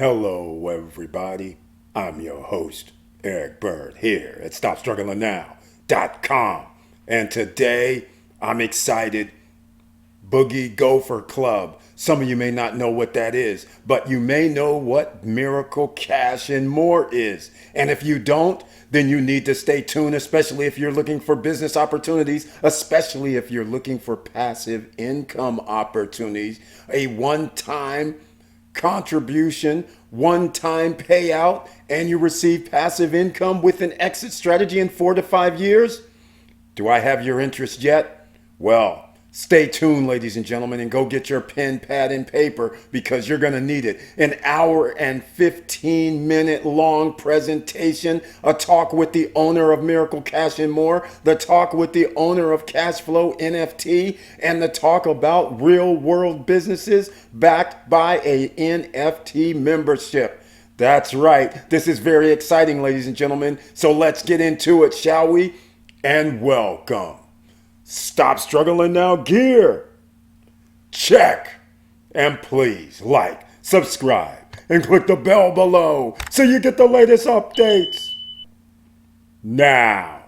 Hello, everybody. I'm your host, Eric Bird, here at StopStrugglingNow.com. And today, I'm excited. Boogie Gopher Club. Some of you may not know what that is, but you may know what Miracle Cash and More is. And if you don't, then you need to stay tuned, especially if you're looking for business opportunities, especially if you're looking for passive income opportunities, a one-time contribution, one-time payout, and you receive passive income with an exit strategy in 4 to 5 years? Do I have your interest yet? Well, stay tuned, ladies and gentlemen, and go get your pen, pad, and paper because you're going to need it. An hour and 15-minute long presentation, a talk with the owner of Miracle Cash and More, the talk with the owner of Cashflow NFT, and the talk about real-world businesses backed by a NFT membership. That's right. This is very exciting, ladies and gentlemen. So let's get into it, shall we? And welcome. Stop Struggling Now gear. Check. And please like, subscribe, and click the bell below so you get the latest updates. Now,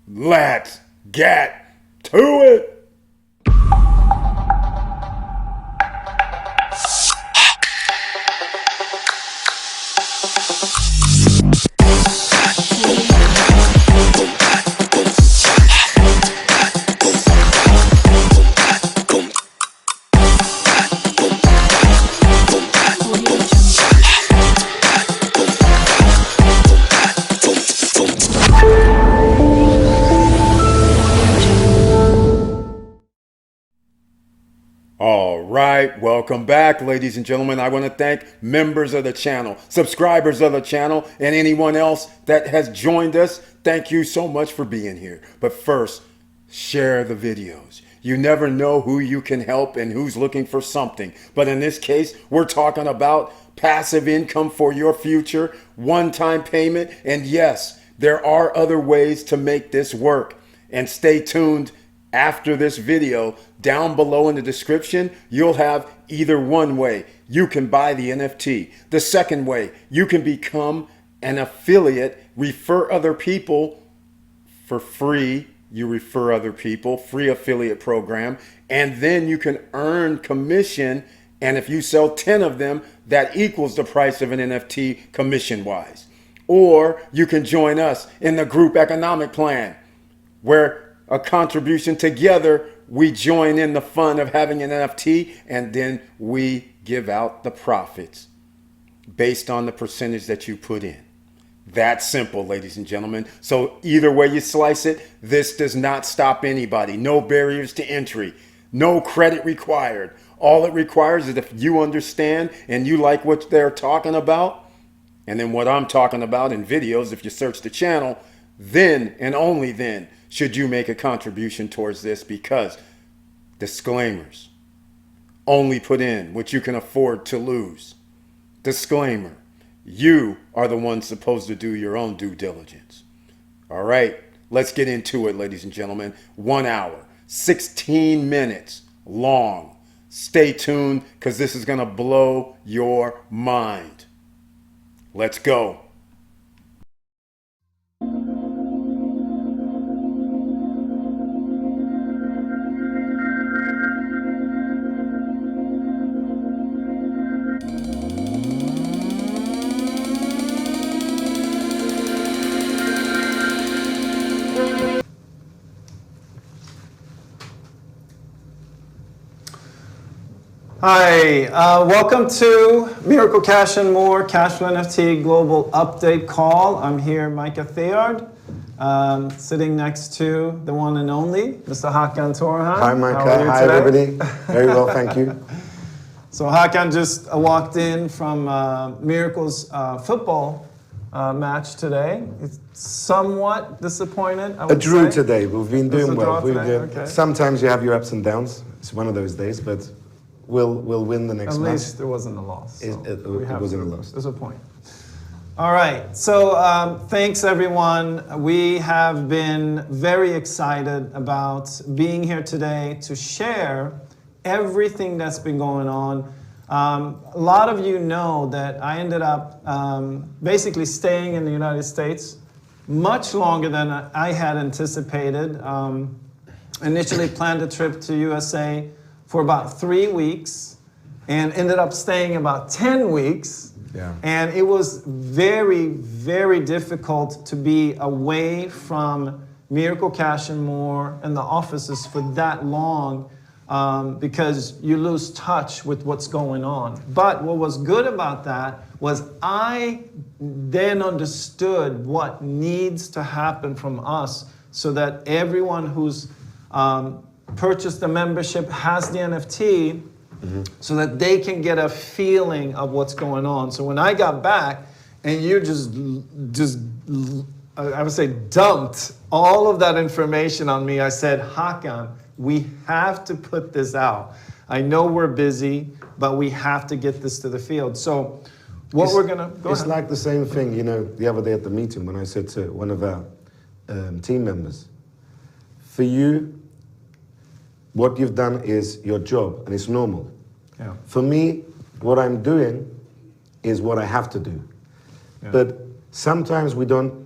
let's get to it. All right, welcome back, ladies and gentlemen. I want to thank members of the channel, subscribers of the channel, and anyone else that has joined us. Thank you so much for being here. But first, share the videos. You never know who you can help and who's looking for something. But in this case, we're talking about passive income for your future, one-time payment, and yes, there are other ways to make this work. And stay tuned. After this video, down below in the description, you'll have either one way. You can buy the NFT. The second way, you can become an affiliate, refer other people for free. You refer other people, free affiliate program, and then you can earn commission. And if you sell 10 of them, that equals the price of an NFT commission-wise. Or you can join us in the group economic plan, where a contribution together, we join in the fun of having an NFT, and then we give out the profits based on the percentage that you put in. That's simple, ladies and gentlemen. So either way you slice it, this does not stop anybody. No barriers to entry, no credit required. All it requires is if you understand and you like what they're talking about, and then what I'm talking about in videos, if you search the channel, then and only then should you make a contribution towards this, because disclaimers, only put in what you can afford to lose. Disclaimer, you are the one supposed to do your own due diligence. All right, let's get into it, ladies and gentlemen. 1 hour, 16 minutes long. Stay tuned because this is going to blow your mind. Let's go. Hi, welcome to Miracle Cash and More, Cashflow NFT Global Update Call. I'm here, Micah Theard, sitting next to the one and only, Mr. Hakan Torhan. Hi, Micah. Hi, everybody. Very well, thank you. So Hakan just walked in from Miracle's football match today. It's somewhat disappointed, I would A drew say. today. We've been doing well. Okay. Sometimes you have your ups and downs. It's one of those days, but we'll win the next match. At least there wasn't a loss. So It wasn't a loss. There's a point. All right, so thanks everyone. We have been very excited about being here today to share everything that's been going on. A lot of you know that I ended up basically staying in the United States much longer than I had anticipated. Initially planned a trip to USA for about 3 weeks and ended up staying about 10 weeks. Yeah. And it was very, very difficult to be away from Miracle Cash and More and the offices for that long because you lose touch with what's going on. But what was good about that was I then understood what needs to happen from us so that everyone who's purchased the membership has the NFT so that they can get a feeling of what's going on. So when I got back and you just I would say dumped all of that information on me, I said, Hakan, we have to put this out. I know we're busy, but we have to get this to the field. So we're gonna go It's ahead. like the same thing, you know, the other day at the meeting when I said to one of our team members, for you, what you've done is your job and it's normal. Yeah. For me, what I'm doing is what I have to do. Yeah. But sometimes we don't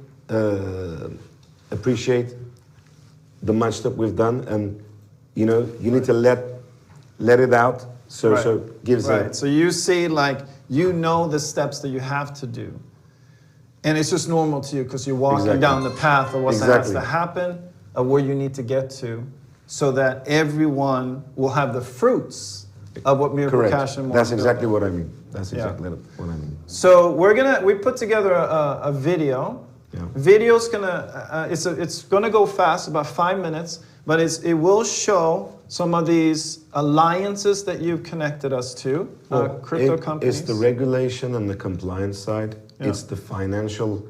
appreciate the much that we've done, and you know, you need to let it out. So Right. so gives Right. a So you see, like, you know the steps that you have to do. And it's just normal to you because you're walking Exactly. down the path of what has Exactly. to happen, of where you need to get to, so that everyone will have the fruits of what Miracle correct. Cash and More That's is exactly building. what I mean. That's Yeah. exactly what I mean. So we put together a video. Yeah. Video's gonna it's gonna go fast, about 5 minutes, but it will show some of these alliances that you've connected us to, crypto companies. It's the regulation and the compliance side. Yeah. It's the financial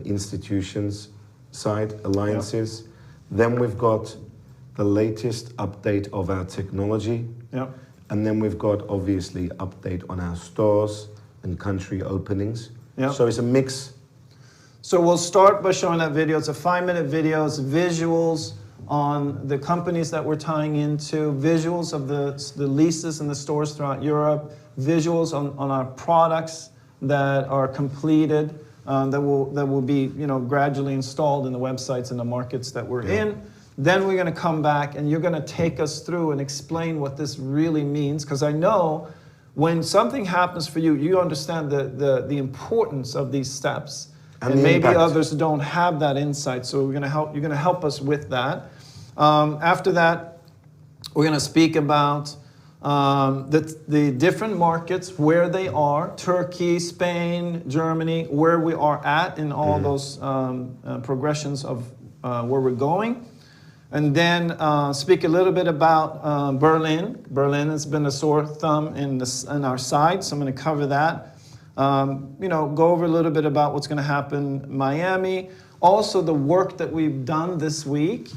institutions side, alliances. Then we've got the latest update of our technology. Yeah. And then we've got, obviously, update on our stores and country openings. Yeah. So it's a mix. So we'll start by showing that video. It's a 5-minute video. It's visuals on the companies that we're tying into, visuals of the leases and the stores throughout Europe, visuals on our products that are completed, that will be gradually installed in the websites and the markets that we're in. Then we're going to come back and you're going to take us through and explain what this really means, because I know when something happens for you, you understand the importance of these steps. And the maybe impact. others don't have that insight, so you're going to help us with that. After that, we're going to speak about the different markets, where they are, Turkey, Spain, Germany, where we are at in all those progressions of where we're going. And then speak a little bit about Berlin. Berlin has been a sore thumb in our side, so I'm going to cover that. Go over a little bit about what's going to happen in Miami. Also, the work that we've done this week.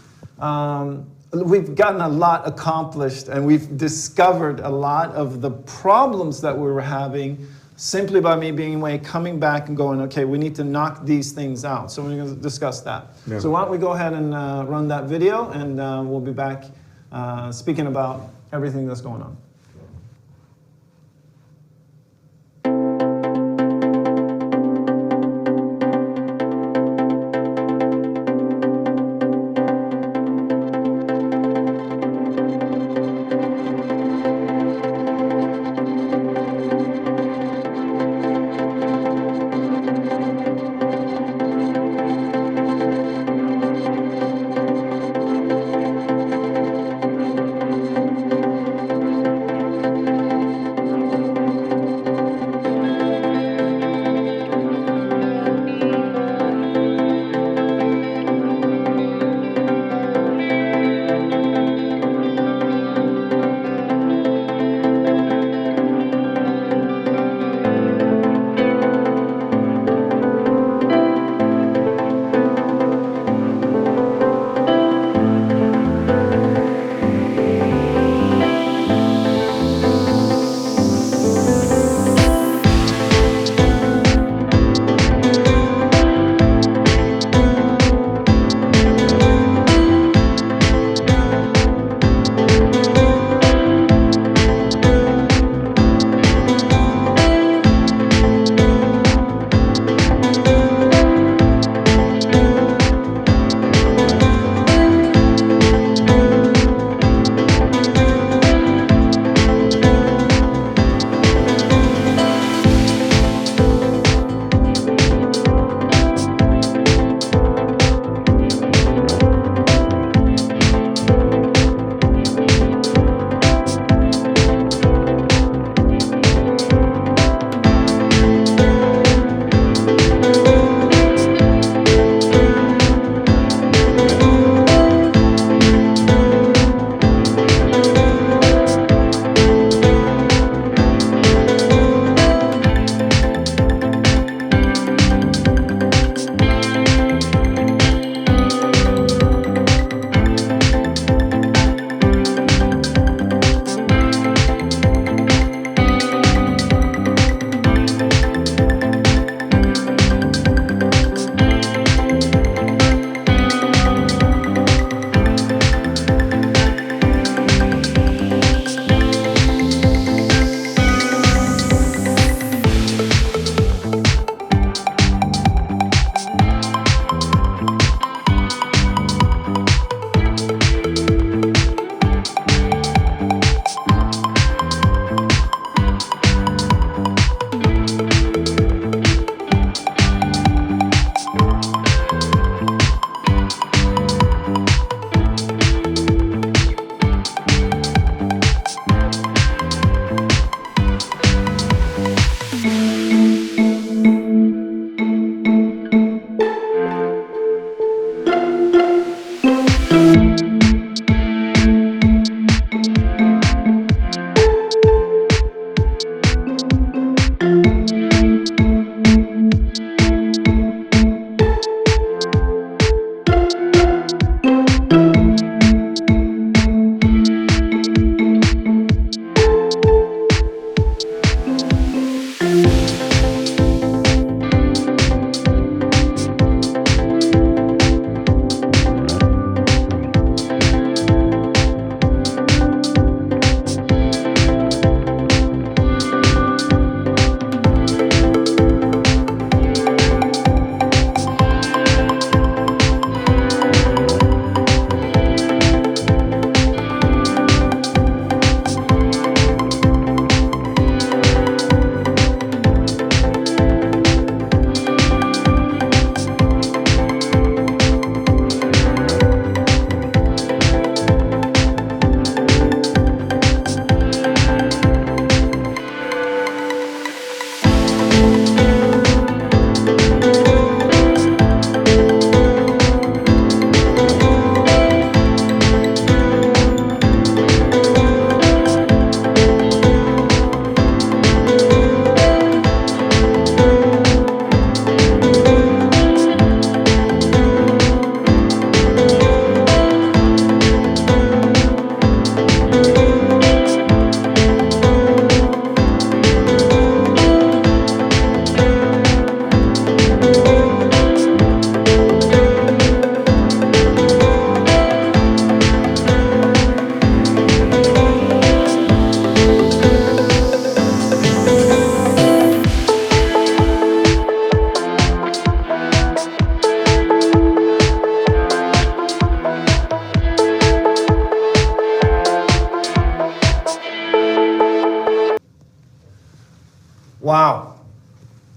We've gotten a lot accomplished, and we've discovered a lot of the problems that we were having simply by me being away, coming back and going, okay, we need to knock these things out. So we're going to discuss that. Yeah. So why don't we go ahead and run that video, and we'll be back speaking about everything that's going on.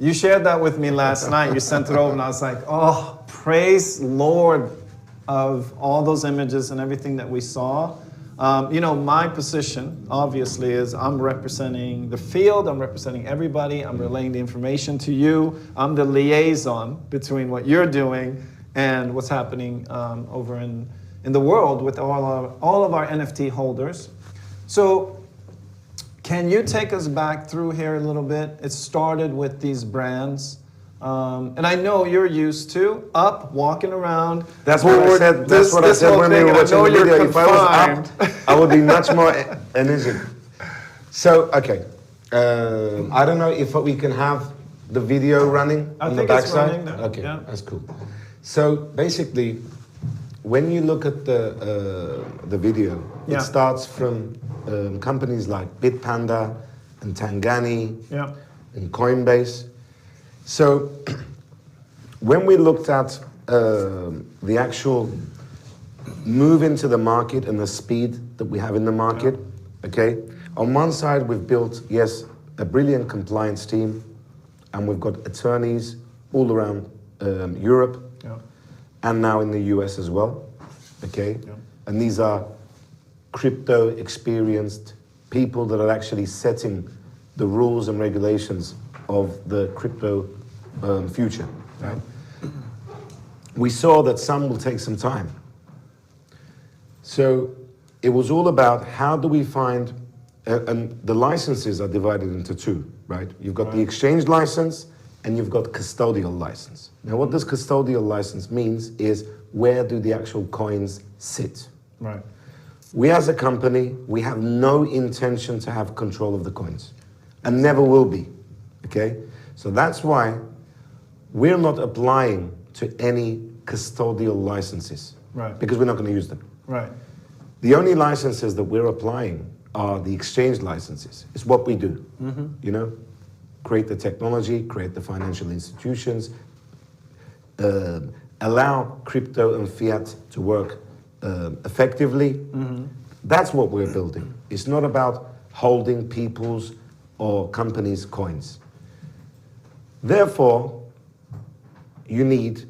You shared that with me last night. You sent it over, and I was like, oh, praise Lord of all those images and everything that we saw. You know, my position, obviously, is I'm representing the field. I'm representing everybody. I'm relaying the information to you. I'm the liaison between what you're doing and what's happening over in the world with all of our NFT holders. So can you take us back through here a little bit? It started with these brands. And I know you're used to walking around. That's what I said. That's what I said when we were watching the video. If I was up, I would be much more energetic. So, okay. I don't know if we can have the video running on the backside. I think it's running now. Okay, yeah. That's cool. So basically, when you look at the video, it starts from companies like Bitpanda and Tangani and Coinbase. So when we looked at the actual move into the market and the speed that we have in the market, okay, on one side we've built, yes, a brilliant compliance team, and we've got attorneys all around Europe and now in the US as well, okay? And these are crypto experienced people that are actually setting the rules and regulations of the crypto future. Right? We saw that some will take some time. So it was all about how do we find, and the licenses are divided into two, right? You've got the exchange license and you've got custodial license. Now what this custodial license means is where do the actual coins sit? Right. We as a company, we have no intention to have control of the coins and never will be, okay? So that's why we're not applying to any custodial licenses, because we're not going to use them. Right. The only licenses that we're applying are the exchange licenses. It's what we do, you know? Create the technology, create the financial institutions, allow crypto and fiat to work effectively. That's what we're building. It's not about holding people's or companies' coins. Therefore, you need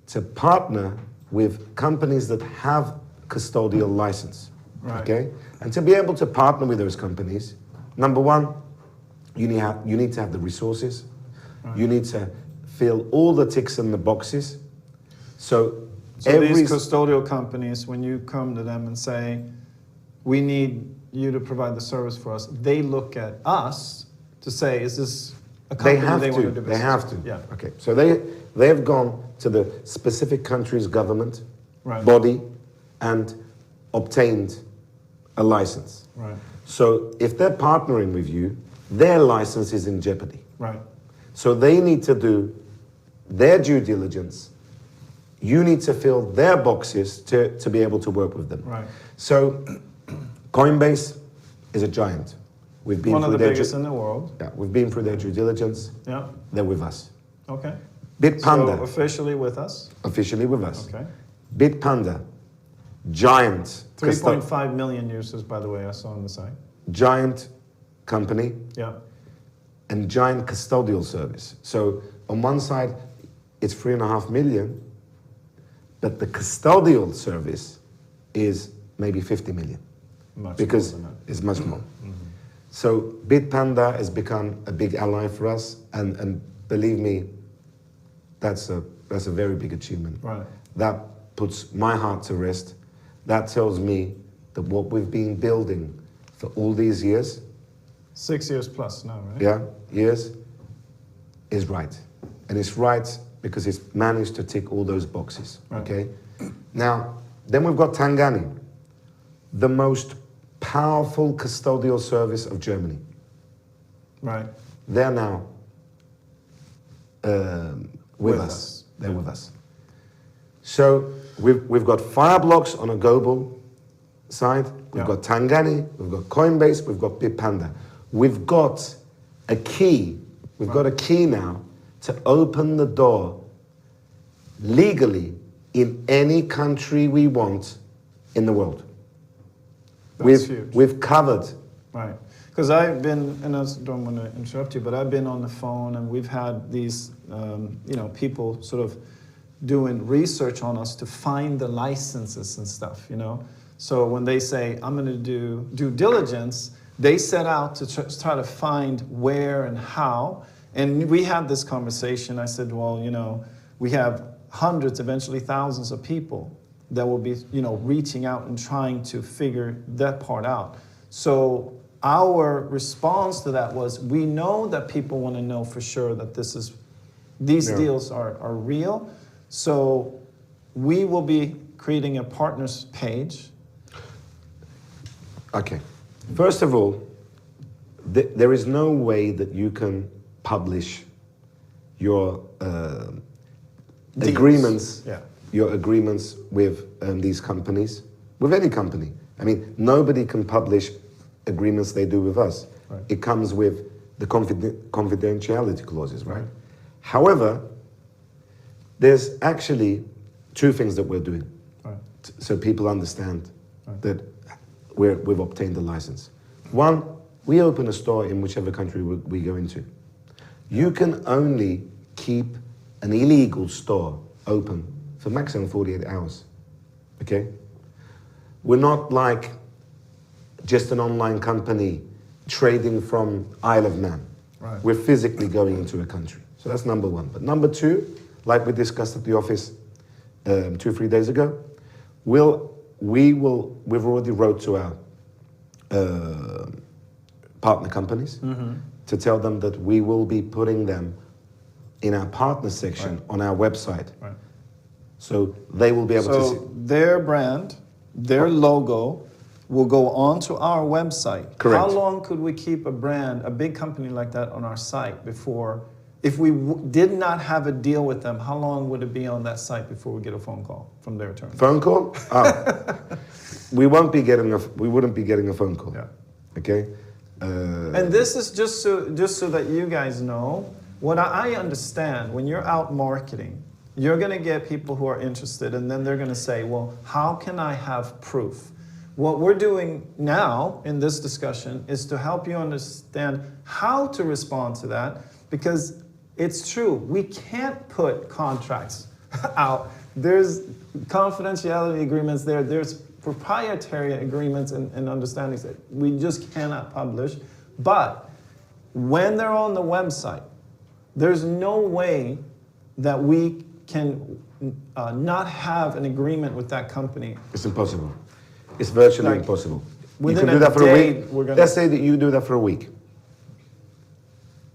to partner with companies that have custodial license, okay? And to be able to partner with those companies, number one, you need to have the resources. You need to fill all the ticks in the boxes. So these custodial companies, when you come to them and say, we need you to provide the service for us, they look at us to say, is this a company they want to do business? They have to. Yeah. Okay. So they have gone to the specific country's government body and obtained a license. Right. So if they're partnering with you, their license is in jeopardy. Right. So they need to do their due diligence. You need to fill their boxes to be able to work with them. Right. So Coinbase is a giant. We've been one through of the biggest in the world. Yeah, we've been through their due diligence. Yeah. They're with us. Okay. Bitpanda. So officially with us? Officially with us. Okay. Bitpanda, giant. 3.5 million users, by the way, I saw on the site. Giant company. Yeah. And giant custodial service. So on one side, it's 3.5 million, but the custodial service is maybe 50 million. Much because more than that. it's much more. So Bitpanda has become a big ally for us, and believe me, that's a very big achievement. Right. That puts my heart to rest. That tells me that what we've been building for all these years, 6 years plus now, right? yeah, years, is right. And it's right because it's managed to tick all those boxes, okay? Now, then we've got Tangani, the most powerful custodial service of Germany. Right. They're now with us. They're with us. So we've got Fireblocks on a global side. We've got Tangani. We've got Coinbase. We've got Bitpanda. We've got a key. We've got a key now to open the door legally in any country we want in the world. That's huge. We've covered. Right. Because I've been, and I don't want to interrupt you, but I've been on the phone and we've had these, people sort of doing research on us to find the licenses and stuff, So when they say, I'm going to do due diligence, they set out to try to find where and how. And we had this conversation. I said, well, we have hundreds, eventually thousands of people that will be, reaching out and trying to figure that part out. So our response to that was, we know that people want to know for sure that these deals are real. So we will be creating a partners page. Okay. First of all, there is no way that you can publish your agreements, your agreements with these companies, with any company. I mean, nobody can publish agreements they do with us. Right. It comes with the confidentiality clauses, right? However, there's actually two things that we're doing, so people understand that we've obtained the license. One, we open a store in whichever country we go into. You can only keep an illegal store open for maximum 48 hours, okay? We're not like just an online company trading from Isle of Man. Right. We're physically going into a country. So that's number one. But number two, like we discussed at the office 2-3 days ago, we've already wrote to our partner companies to tell them that we will be putting them in our partner section on our website. Right. So they will be able to see. Their brand, their logo will go onto our website. Correct. How long could we keep a brand, a big company like that on our site before, if we did not have a deal with them, how long would it be on that site before we get a phone call from their attorney? Phone call? Oh. we wouldn't be getting a phone call. Yeah. Okay? And this is just so that you guys know, what I understand, when you're out marketing, you're going to get people who are interested, and then they're going to say, well, how can I have proof? What we're doing now in this discussion is to help you understand how to respond to that, because it's true, we can't put contracts out. There's confidentiality agreements there's proprietary agreements and understandings that we just cannot publish. But when they're on the website, there's no way that we can not have an agreement with that company. It's impossible. It's virtually impossible. You Within can do that for a week. Week. Let's say that you do that for a week.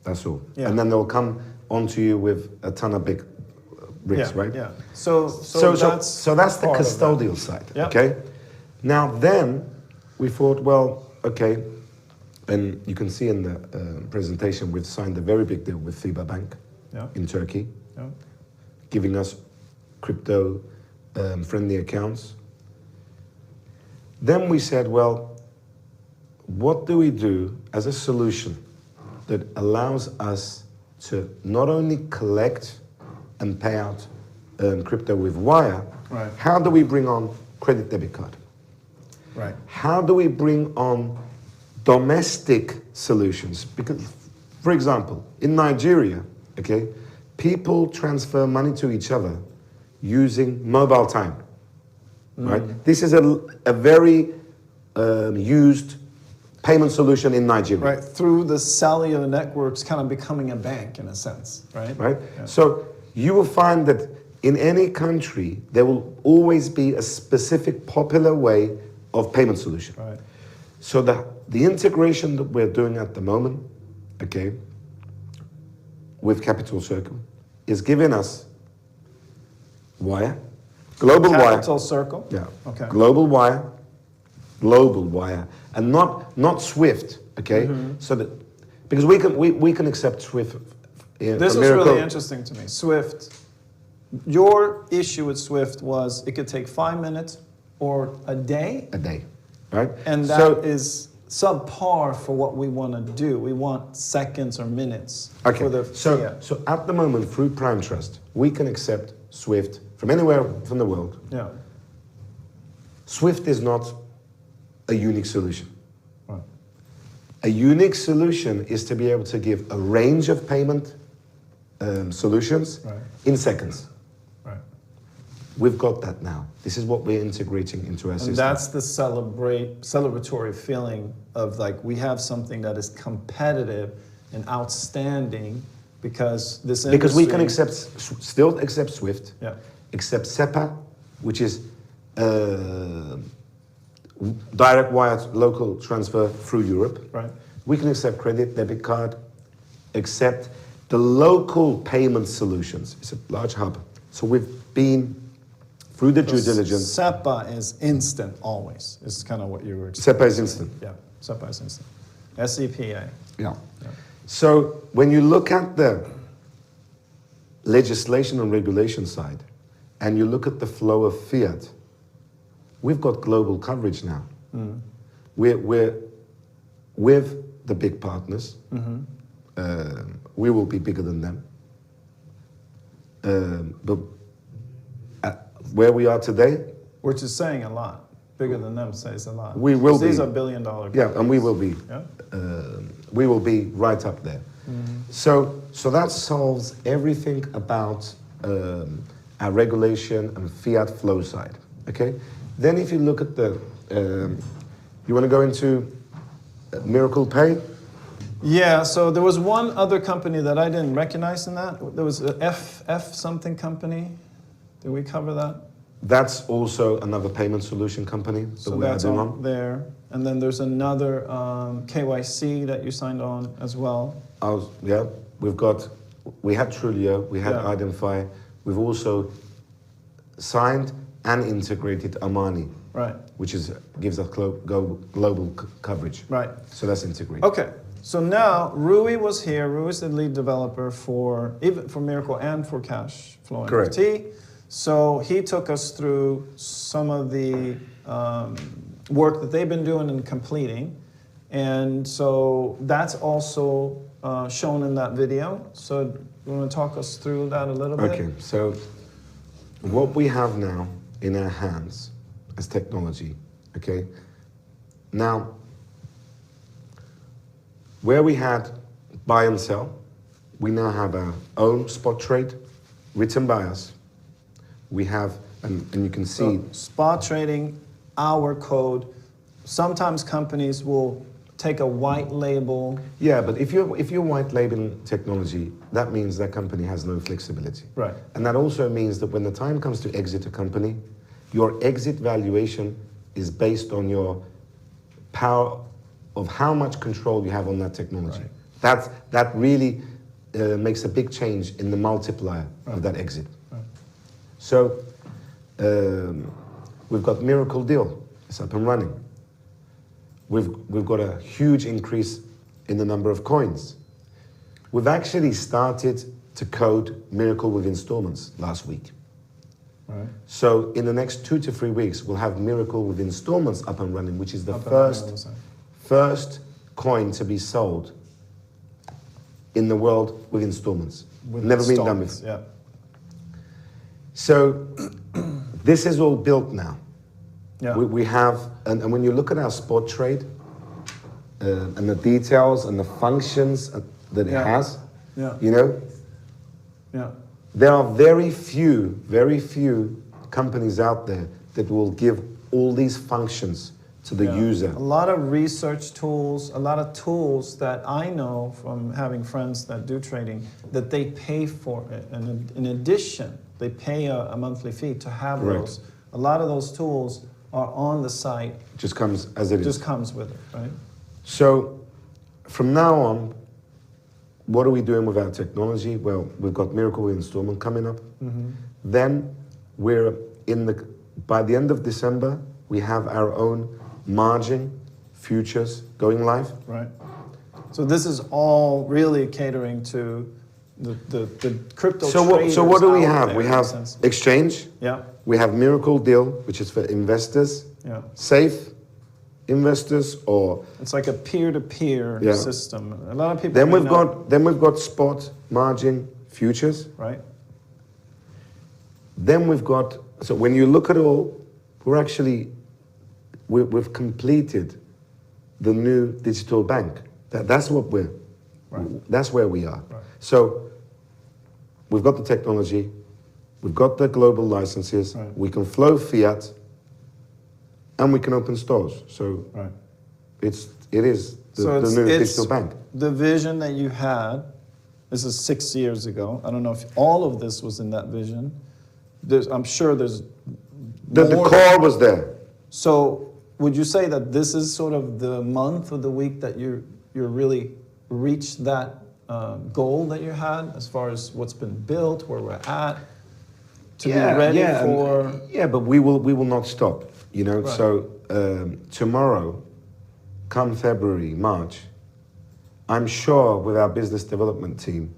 That's all. Yeah. And then they'll come onto you with a ton of big bricks, right? Yeah. So that's the custodial side. Yep. Okay. Now then, we thought, well, okay, and you can see in the presentation we've signed a very big deal with FIBA Bank in Turkey, giving us crypto friendly accounts. Then we said, well, what do we do as a solution that allows us to not only collect and pay out crypto with wire, how do we bring on credit debit card? Right. How do we bring on domestic solutions? Because, for example, in Nigeria, okay, people transfer money to each other using mobile time, right? This is a very used payment solution in Nigeria. Right, through the cellular networks kind of becoming a bank in a sense, right? Right? Yeah. So you will find that in any country, there will always be a specific popular way of payment solution. Right. So the integration that we're doing at the moment, okay, with Capital Circle, is giving us wire, global wire. Capital Circle? Yeah. Okay. Global wire, and not Swift, okay? So that, because we can accept Swift. This is really interesting to me. Swift, your issue with Swift was it could take 5 minutes or a day. A day, right? And that is subpar for what we want to do. We want seconds or minutes. Okay. For the, so at the moment, through Prime Trust, we can accept Swift from anywhere from the world. Yeah. Swift is not a unique solution. Right. A unique solution is to be able to give a range of payment solutions in seconds. Right. We've got that now. This is what we're integrating into our system. And that's the celebratory feeling of like we have something that is competitive and outstanding because this industry... Because we can still accept SWIFT, accept SEPA, which is direct wire local transfer through Europe. Right. We can accept credit, debit card, accept the local payment solutions. It's a large hub. So we've been through the due diligence. SEPA is instant always, is kind of what you were saying. SEPA is instant. Yeah, SEPA is instant. SEPA. Yeah. So when you look at the legislation and regulation side, and you look at the flow of fiat, we've got global coverage now. We're with the big partners. We will be bigger than them. But where we are today, which is saying a lot. Bigger than them says a lot. We will be. These are billion-dollar companies. Yeah, and we will be. Yeah? We will be right up there. So that solves everything about our regulation and fiat flow side. Okay. Then if you look at the, you want to go into Miracle Pay? Yeah. So there was one other company that I didn't recognize in that. There was a F something company. Did we cover that? That's also another payment solution company that So we're that's adding on on. there. And then there's another KYC that you signed on as well. We had Trulio, we had Identify. We've also signed and integrated Armani, Right. which gives us global coverage. Right. So that's integrated. Okay. So now Rui was here. Rui is the lead developer for Miracle and for Cashflow Correct. NFT. So he took us through some of the work that they've been doing and completing. And so that's also shown in that video. So you want to talk us through that a little bit? Okay, so what we have now in our hands as technology, okay? Now, where we had buy and sell, we now have our own spot trade written by us. We have, and you can see... So spot trading, our code. Sometimes companies will take a white label. Yeah, but if you're white labeling technology, that means that company has no flexibility. Right. And that also means that when the time comes to exit a company, your exit valuation is based on your power of how much control you have on that technology. Right. That really makes a big change in the multiplier of that exit. Right. So we've got Miracle Deal. It's up and running. We've got a huge increase in the number of coins. We've actually started to code Miracle with installments last week. Right. So in the next 2 to 3 weeks, we'll have Miracle with installments up and running, which is the first coin to be sold in the world with installments. Never been done before. Yeah. So this is all built now. Yeah. We have, and when you look at our spot trade and the details and the functions that it has, you know, there are very few companies out there that will give all these functions to the user. A lot of research tools, a lot of tools that I know from having friends that do trading, that they pay for it. And in addition, they pay a monthly fee to have those. A lot of those tools are on the site. Just comes as it is. Just comes with it, right? So from now on, what are we doing with our technology? Well, we've got Miracle Installment coming up. Then we're by the end of December, we have our own margin futures going live. Right. So this is all really catering to the crypto traders. So what do we have? There, we have exchange. Yeah. We have Miracle Deal, which is for investors. Yeah. Safe investors, or it's like a peer-to-peer system. A lot of people. Then we've got spot margin futures. Right. Then we've got, so when you look at it all, we've completed the new digital bank. That's what we're. Right. That's where we are. Right. So we've got the technology, we've got the global licenses, Right. we can flow fiat, and we can open stores. So Right. it is the it's, new it's digital bank. the vision that you had. This is 6 years ago. I don't know if all of this was in that vision. I'm sure there's The more. core was there. So would you say that this is sort of the month or the week that you're really reached that goal that you had as far as what's been built, where we're at, to be ready for? Yeah, but we will not stop. You know, Right. so tomorrow, come February, March, I'm sure with our business development team,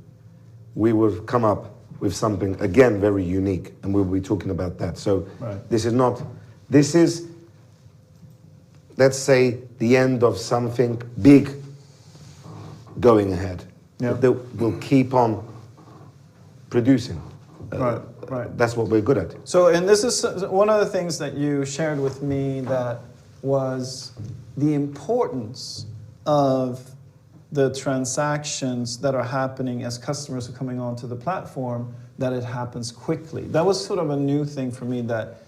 we will come up with something again very unique, and we'll be talking about that. So Right. this is, let's say, the end of something big going ahead. Yeah. That will keep on producing. Right. That's what we're good at. So, and this is one of the things that you shared with me that was the importance of the transactions that are happening as customers are coming onto the platform, that it happens quickly. That was sort of a new thing for me, that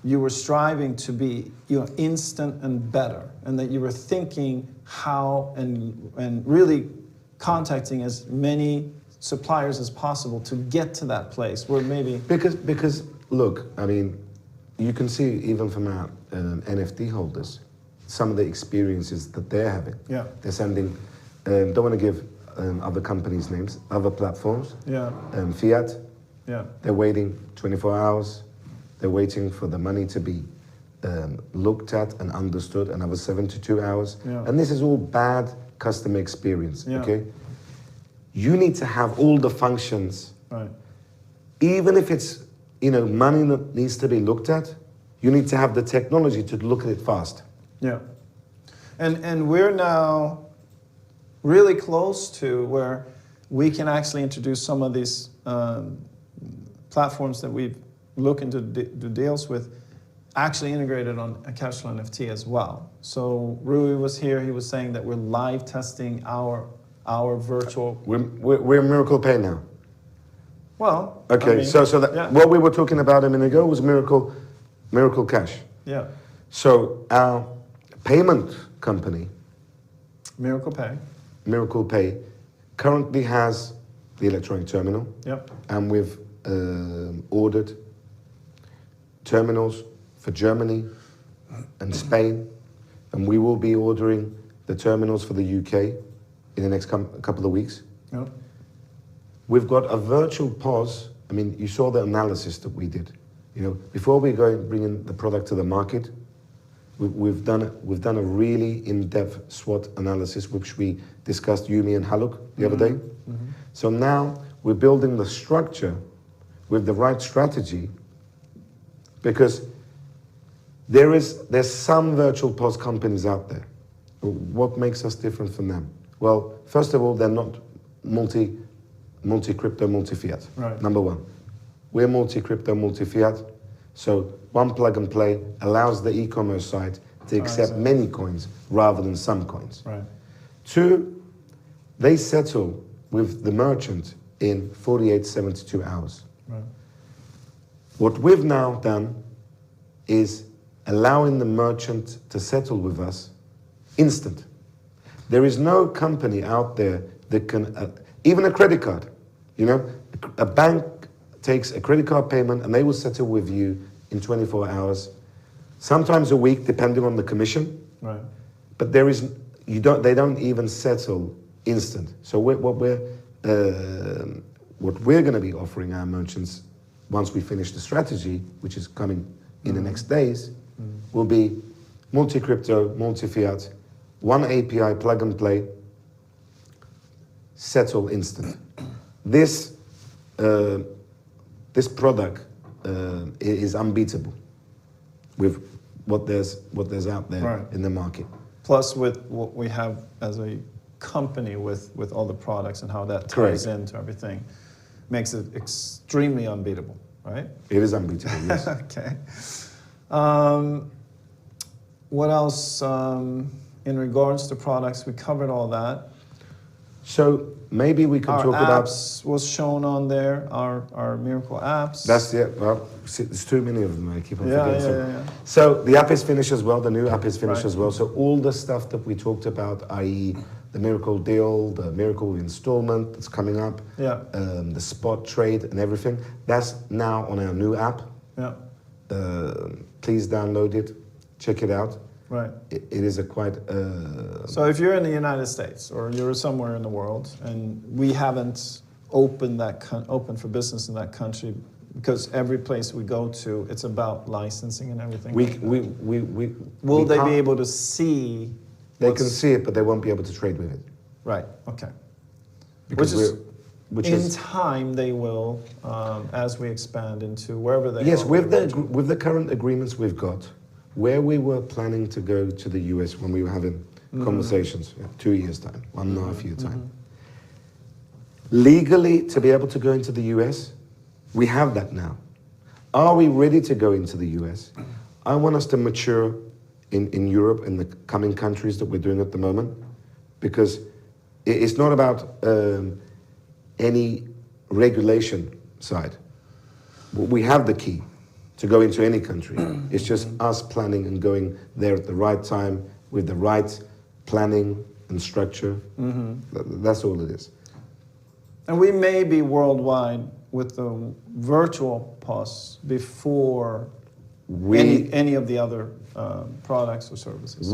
you were striving to be, instant and better, and that you were thinking how and really contacting as many suppliers as possible to get to that place where maybe... Because look, I mean, you can see even from our NFT holders, some of the experiences that they're having. Yeah. They're sending, don't want to give other companies' names, other platforms, Yeah. fiat. Yeah. They're waiting 24 hours. They're waiting for the money to be looked at and understood, another 72 hours. Yeah. And this is all bad customer experience, Yeah. okay? You need to have all the functions, Right. even if it's, money that needs to be looked at, you need to have the technology to look at it fast. Yeah. And we're now really close to where we can actually introduce some of these platforms that we've looking to do deals with, actually integrated on a Cashflow NFT as well. So Rui was here, he was saying that we're live testing our virtual... We're Miracle Pay now. Well, Okay, I mean, so that yeah. what we were talking about a minute ago was Miracle Cash. Yeah. So our payment company, Miracle Pay. Miracle Pay, currently has the electronic terminal. Yep. And we've ordered terminals for Germany and Spain, and we will be ordering the terminals for the UK in the next couple of weeks. Yep. We've got a virtual POS. I mean, you saw the analysis that we did. Before we go and bring in the product to the market, we've done a really in-depth SWOT analysis, which we discussed, Yumi and Haluk, the other day. Mm-hmm. So now we're building the structure with the right strategy, because there's some virtual POS companies out there. What makes us different from them? Well, first of all, they're not multi-crypto, multi-fiat. Right. Number one. We're multi-crypto, multi-fiat. So one plug and play allows the e-commerce site to accept many coins rather than some coins. Right. Two, they settle with the merchant in 48, 72 hours. Right. What we've now done is allowing the merchant to settle with us instant. There is no company out there that can, even a credit card, a bank takes a credit card payment and they will settle with you in 24 hours, sometimes a week, depending on the commission. Right. But they don't even settle instant. So what we're going to be offering our merchants once we finish the strategy, which is coming in the next days, will be multi-crypto, multi-fiat, one API, plug and play, settle instant. This product is unbeatable with what there's out there in the market. Plus with what we have as a company with all the products and how that ties into everything, makes it extremely unbeatable, right? It is unbeatable, yes. Okay. What else? in regards to products. We covered all that. So maybe we can Our talk about. apps was shown on there. Our Miracle apps. That's it. Well, see, there's too many of them. I keep on Yeah, forgetting. yeah. So the app is finished as well. The new app is finished Right. as well. So all the stuff that we talked about, i.e., the Miracle deal, the Miracle installment that's coming up, Yeah. the spot trade and everything, that's now on our new app. Yeah. Please download it, check it out. Right. It is a quite. So if you're in the United States or you're somewhere in the world and we haven't opened open for business in that country, because every place we go to, it's about licensing and everything. Will they be able to see? They can see it, but they won't be able to trade with it. Right. Okay. Because in time they will, as we expand into wherever they are. Yes, with the current agreements we've got, where we were planning to go to the US when we were having conversations, 2 years time, 1.5 year time. Legally, to be able to go into the US, we have that now. Are we ready to go into the US? I want us to mature in Europe, in the coming countries that we're doing at the moment, because it's not about any regulation side. We have the key to go into any country. It's just us planning and going there at the right time with the right planning and structure. That's all it is. And we may be worldwide with the virtual POS before any of the other products or services.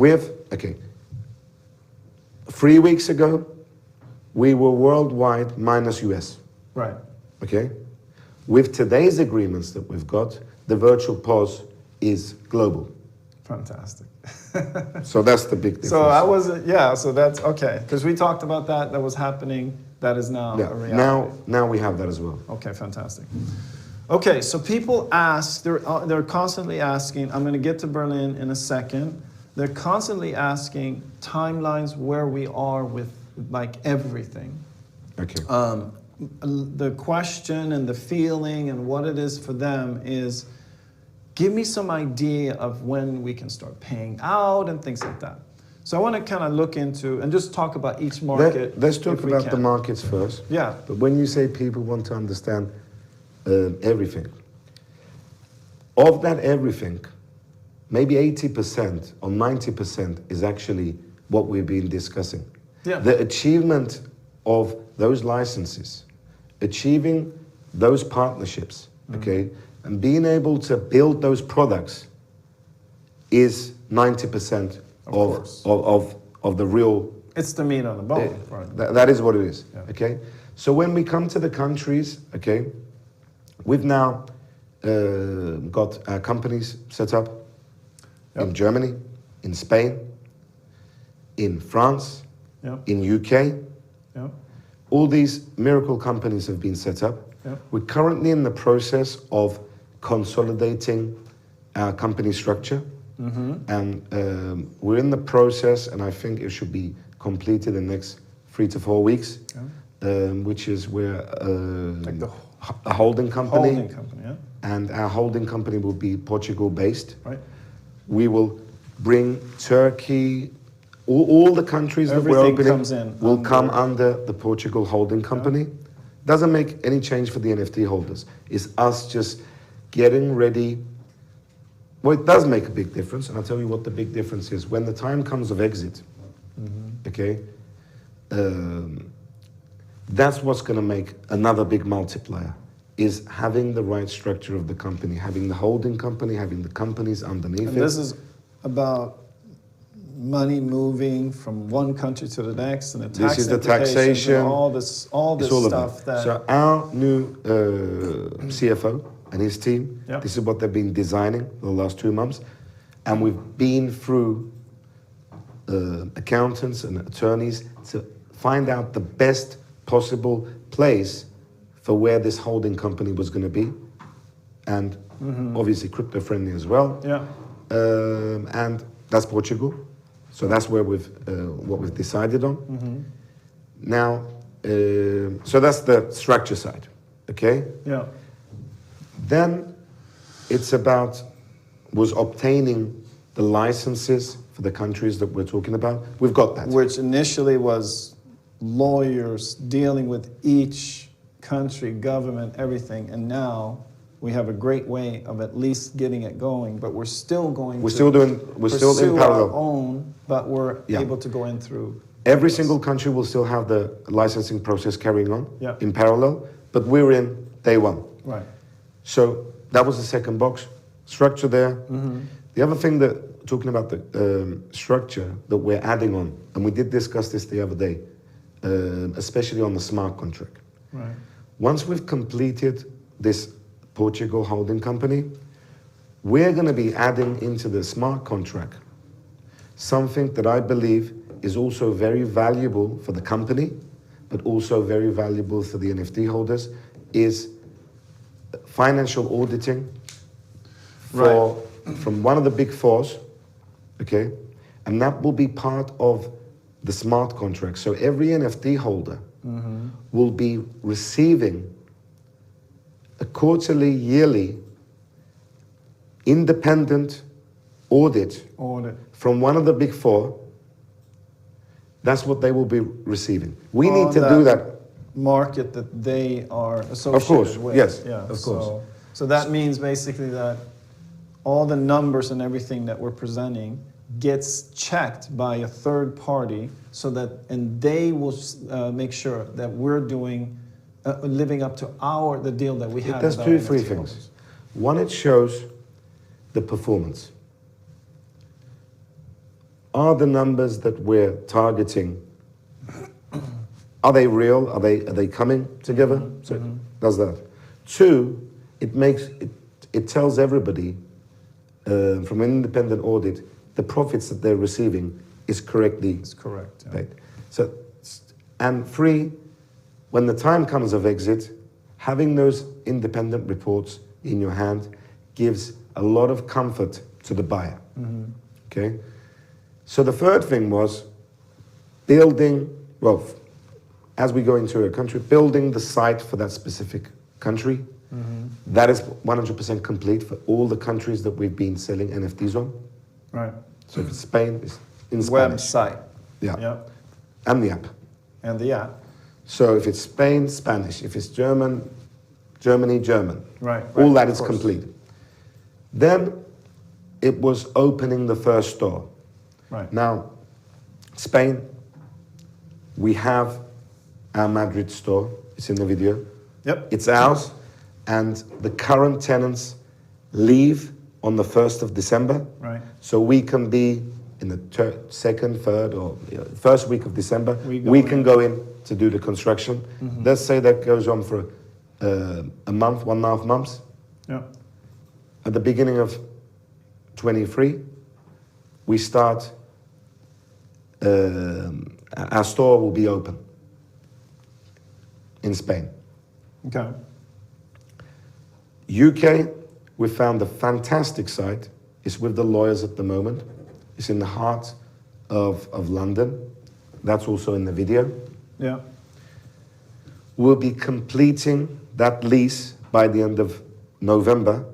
3 weeks ago, we were worldwide minus US. Right. Okay? With today's agreements that we've got, the virtual POS is global. Fantastic. So that's the big difference. So that's okay. Because we talked about that was happening. That is now a reality. Now we have that as well. Okay, fantastic. Okay, so people ask, they're constantly asking, I'm going to get to Berlin in a second. They're constantly asking timelines where we are with like everything. Okay. The question and the feeling and what it is for them is, give me some idea of when we can start paying out and things like that. So I want to kind of look into and just talk about each market. Let's talk about the markets first. Yeah. But when you say people want to understand everything, of that everything, maybe 80% or 90% is actually what we've been discussing. Yeah. The achievement of those licenses, achieving those partnerships, okay, and being able to build those products is 90% of the real. It's the meat on the bone. Right. That is what it is. Yeah. Okay. So when we come to the countries, okay, we've now got our companies set up in Germany, in Spain, in France, in UK. All these miracle companies have been set up. We're currently in the process of consolidating our company structure. And we're in the process, and I think it should be completed in the next 3 to 4 weeks, which is where a holding company, and our holding company will be Portugal-based. Right. We will bring Turkey, all the countries that we're opening will come under the Portugal holding company. Doesn't make any change for the NFT holders. It's us just getting ready. Well, it does make a big difference, and I'll tell you what the big difference is. When the time comes of exit, okay, that's what's going to make another big multiplier, is having the right structure of the company, having the holding company, having the companies underneath it. This is about money moving from one country to the next, and the tax this is the taxation, and all this stuff. So our new CFO and his team, this is what they've been designing the last 2 months, and we've been through accountants and attorneys to find out the best possible place for where this holding company was going to be, and obviously crypto friendly as well. And that's Portugal. So that's where what we've decided on. Now, so that's the structure side, okay? Then it's about obtaining the licenses for for the countries that we're talking about. We've got that. Which initially was lawyers dealing with each country, government, everything, and now we have a great way of at least getting it going, but we're still going We're to still in pursue parallel. our own, but we're Yeah. able to go in through. Every single country will still have the licensing process carrying on Yeah. in parallel, but we're in day one. Right. So that was the second box. Structure there. Mm-hmm. The other thing that, talking about the structure that we're adding on, and we did discuss this the other day, especially on the smart contract. Right. Once we've completed this Portugal holding company, we're going to be adding into the smart contract something that I believe is also very valuable for the company, but also very valuable for the NFT holders, is financial auditing from one of the big fours, okay? And that will be part of the smart contract. So every NFT holder will be receiving a quarterly, yearly, independent audit from one of the big four. That's what they will be receiving. We need to do that. Market that they are associated Of course, with. yes, Yeah, of course. So that means basically that all the numbers and everything that we're presenting gets checked by a third party, so that, and they will make sure that we're doing, living up to the deal that we have. It does with our three NFT things. holders. One, it shows the performance. Are the numbers that we're targeting, are they real? Are they coming together? So it does that. Two, it tells everybody from an independent audit the profits that they're receiving is correctly That's correct. Yeah. paid. So, and three, when the time comes of exit, having those independent reports in your hand gives a lot of comfort to the buyer. Okay. So the third thing was building, well, as we go into a country, building the site for that specific country. That is 100% complete for all the countries that we've been selling NFTs on. Right. So if it's Spain, it's in Spanish. Website. Yeah. Yep. And the app. And the app. So if it's Spain, Spanish. If it's German, Germany, German. Right. All that of is course. complete. Then it was opening the first store. Right. Now, Spain, we have our Madrid store. It's in the video. Yep. It's ours. And the current tenants leave on the 1st of December. Right. So we can be in the second, third, or first week of December. We can go in to do the construction. Let's say that goes on for a month, 1.5 months. Yeah. At the beginning of 23, we start, our store will be open in Spain. Okay. UK, we found a fantastic site. It's with the lawyers at the moment. It's in the heart of London. That's also in the video. Yeah. We'll be completing that lease by the end of November.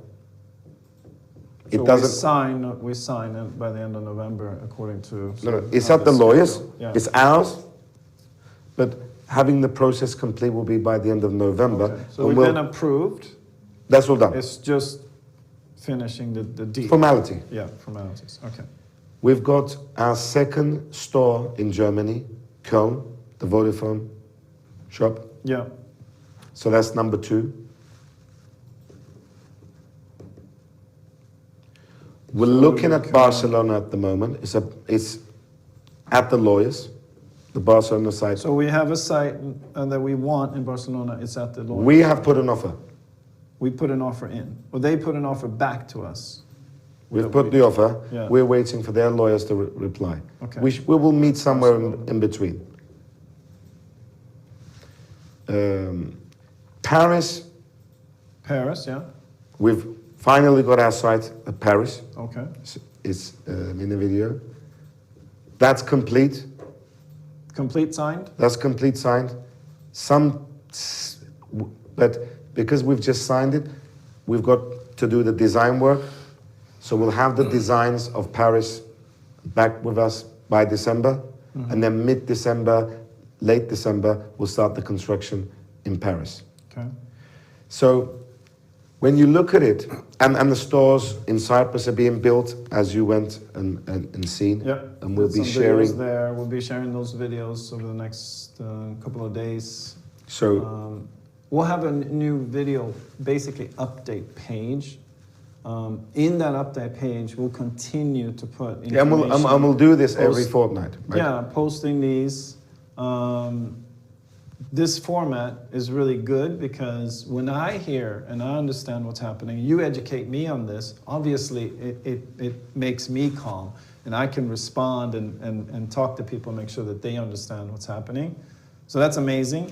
It So doesn't. we sign it by the end of November, according to. No, it's how at the this lawyers. schedule- Yeah. It's ours. But having the process complete will be by the end of November. Okay. So and we've we'll- been approved. That's all done. It's just finishing the deal. Formality. Yeah, formalities. Okay. We've got our second store in Germany, Köln, the Vodafone shop. Yeah. So that's number 2. We're looking at Barcelona at the moment. It's at the lawyers, the Barcelona site. So we have a site that we want in Barcelona. It's at the lawyer. We have put an offer. We put an offer in. Well, they put an offer back to us. We've put the offer. Yeah. We're waiting for their lawyers to reply. Okay. We will meet somewhere in between. Paris, Paris, yeah. we've finally got our site at Paris. Okay. It's in the video. That's complete. Complete signed? That's complete signed. But because we've just signed it, we've got to do the design work. So we'll have the designs of Paris back with us by December, and then mid-December, late December, we'll start the construction in Paris. Okay. So when you look at it, and the stores in Cyprus are being built as you went and seen, Yep. and we'll be Some sharing. videos there. We'll be sharing those videos over the next couple of days. So We'll have a new video, basically update page. In that update page, we'll continue to put yeah, information. and we'll do this every fortnight. Right? Yeah, posting these. This format is really good because when I hear and I understand what's happening, you educate me on this, obviously it makes me calm and I can respond and talk to people and make sure that they understand what's happening. So that's amazing.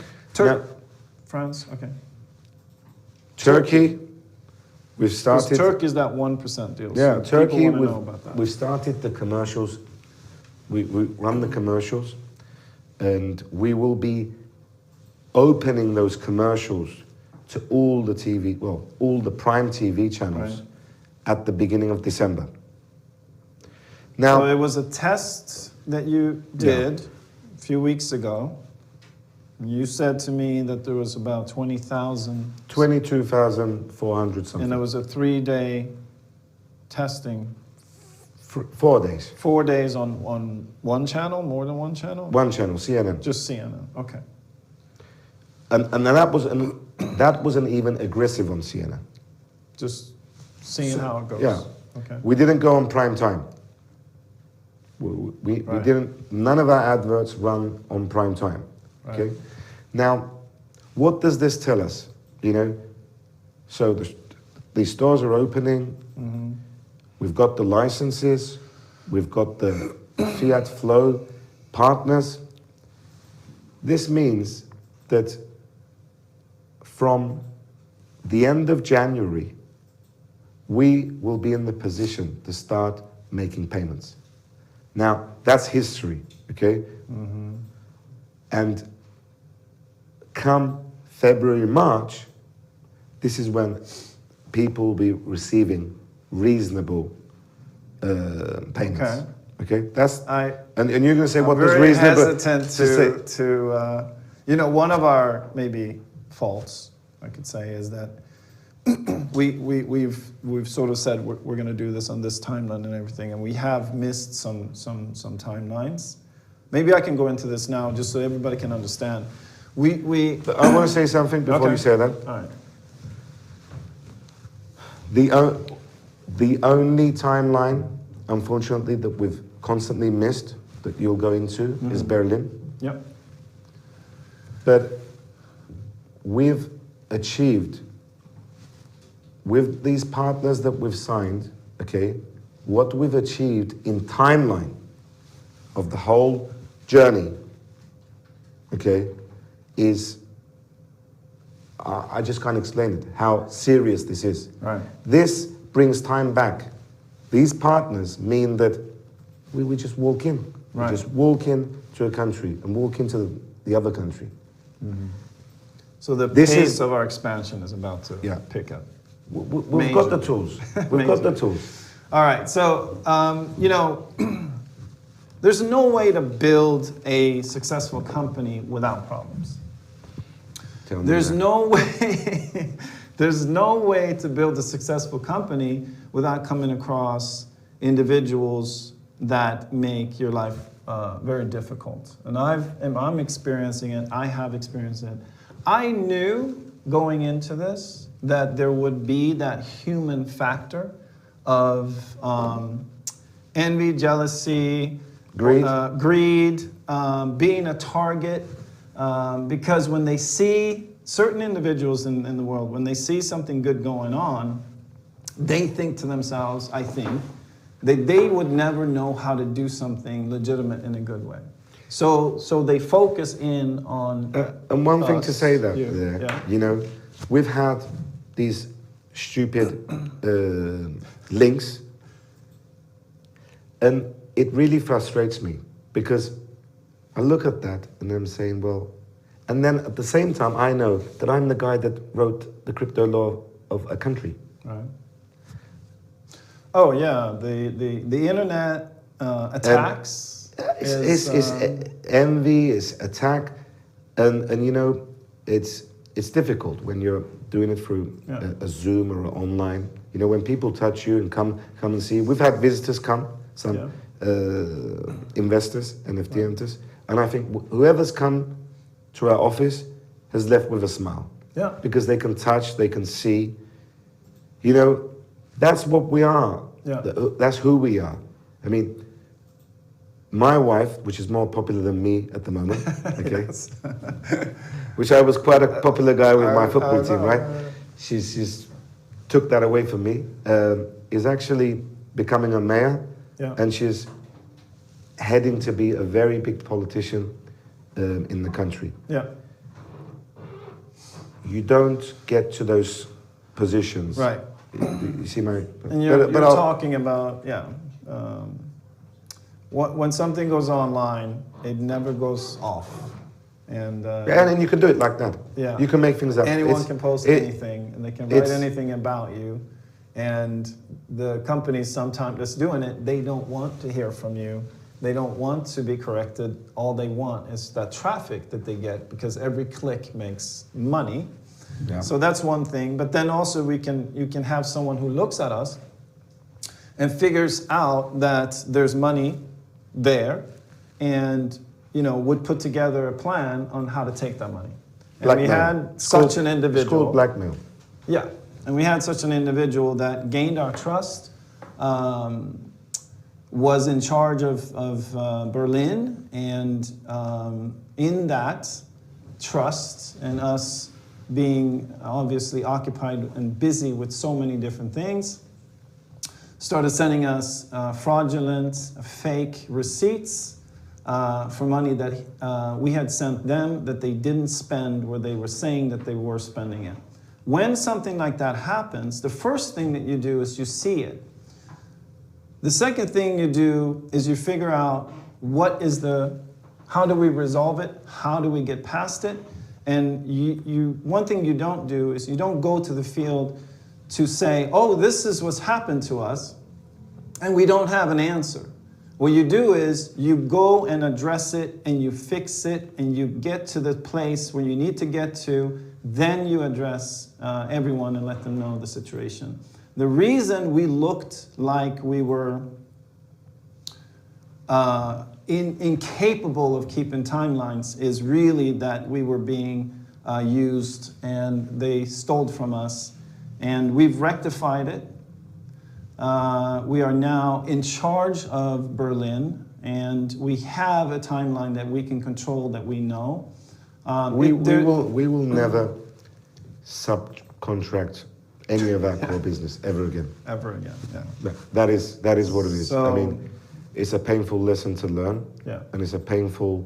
France, okay. Turkey, we've started. Turkey is that 1% deal. Yeah, so Turkey, people wanna know about that. we've started the commercials. We run the commercials, and we will be opening those commercials to all the TV, well, all the Prime TV channels at the beginning of December. Now, So it was a test that you did a few weeks ago. You said to me that there was about 20,000. 22,400 something. And it was a 3-day testing. 4 days. 4 days on one channel, more than one channel? One channel, CNN. Just CNN, okay. And that wasn't even aggressive on CNN. Just seeing how it goes. Yeah. Okay. We didn't go on prime time. We didn't, none of our adverts run on prime time. Right. Okay. Now, what does this tell us? You know, so the stores are opening. Mm-hmm. We've got the licenses. We've got the Fiat Flow partners. This means that from the end of January, we will be in the position to start making payments. Now, that's history, okay? Mm-hmm. And come February, March, this is when people will be receiving reasonable payments. Okay, that's and you're going to say what does reasonable? I'm very hesitant to you know, one of our maybe faults, I could say, is that we've sort of said we're going to do this on this timeline and everything, and we have missed some timelines. Maybe I can go into this now just so everybody can understand. I want to say something before you say that. All right. The only timeline, unfortunately, that we've constantly missed that you'll go into is Berlin. Yep. But we've achieved, with these partners that we've signed, okay, what we've achieved in timeline of the whole journey, okay, is, I just can't explain it, how serious this is. Right. This brings time back. These partners mean that we just walk in. Right. We just walk in to a country and walk into the other country. Mm-hmm. So the This pace is- of our expansion is about to pick up. We've got the tools. We've got the tools. All right, so, you know, there's no way to build a successful company without problems. Tell me There's that. no way, there's no way to build a successful company without coming across individuals that make your life very difficult. And I'm experiencing it, I have experienced it. I knew going into this that there would be that human factor of envy, jealousy, greed, being a target, because when they see certain individuals in the world, when they see something good going on, they think to themselves, I think, that they would never know how to do something legitimate in a good way. So they focus in on and one thing us, to say that you, there, yeah. you know, we've had these stupid links, and it really frustrates me because I look at that and I'm saying, well, and then at the same time I know that I'm the guy that wrote the crypto law of a country. Right. Oh yeah, the internet attacks. It's envy, it's attack, and you know, it's difficult when you're doing it through a Zoom or online. You know, when people touch you and come and see. We've had visitors come, some investors, NFT investors, and I think whoever's come to our office has left with a smile. Yeah. Because they can touch, they can see. You know, that's what we are. Yeah. That's who we are. I mean, my wife, which is more popular than me at the moment, okay, which I was quite a popular guy with my football team, right? She's took that away from me. Is actually becoming a mayor, and she's heading to be a very big politician in the country. Yeah. You don't get to those positions. Right. You see my... And you're talking about, when something goes online, it never goes off. And and you can do it like that. Yeah. You can make things up. Anyone can post anything, and they can write anything about you. And the companies sometimes that's doing it, they don't want to hear from you. They don't want to be corrected. All they want is that traffic that they get, because every click makes money. Yeah. So that's one thing. But then also you can have someone who looks at us and figures out that there's money there, and would put together a plan on how to take that money. And blackmail. We had such an individual. It's called blackmail. Yeah, and we had such an individual that gained our trust. Was in charge of Berlin, and in that trust and us being obviously occupied and busy with so many different things, started sending us fraudulent, fake receipts for money that we had sent them that they didn't spend where they were saying that they were spending it. When something like that happens, the first thing that you do is you see it. The second thing you do is you figure out how do we resolve it? How do we get past it? And one thing you don't do is you don't go to the field to say, oh, this is what's happened to us, and we don't have an answer. What you do is you go and address it, and you fix it, and you get to the place where you need to get to, then you address everyone and let them know the situation. The reason we looked like we were incapable of keeping timelines is really that we were being used, and they stole from us. And we've rectified it. We are now in charge of Berlin, and we have a timeline that we can control, that we know. We will never subcontract any of our core business ever again. Ever again, yeah. That is what it is. So, I mean, it's a painful lesson to learn, and it's a painful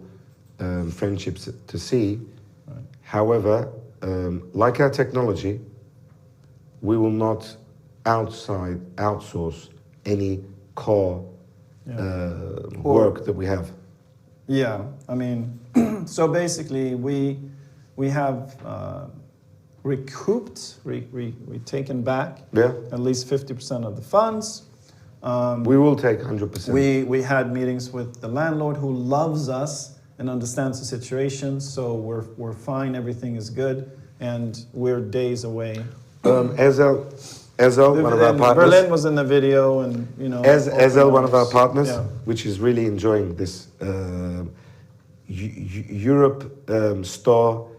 friendship to see. Right. However, like our technology, we will not outsource any core work that we have. Yeah, I mean, so basically we have recouped, we've taken back at least 50% of the funds. We will take 100%. We had meetings with the landlord, who loves us and understands the situation, so we're fine, everything is good, and we're days away. Ezel, one of our partners. Berlin was in the video, and Ezel, one of our partners, which is really enjoying this Europe store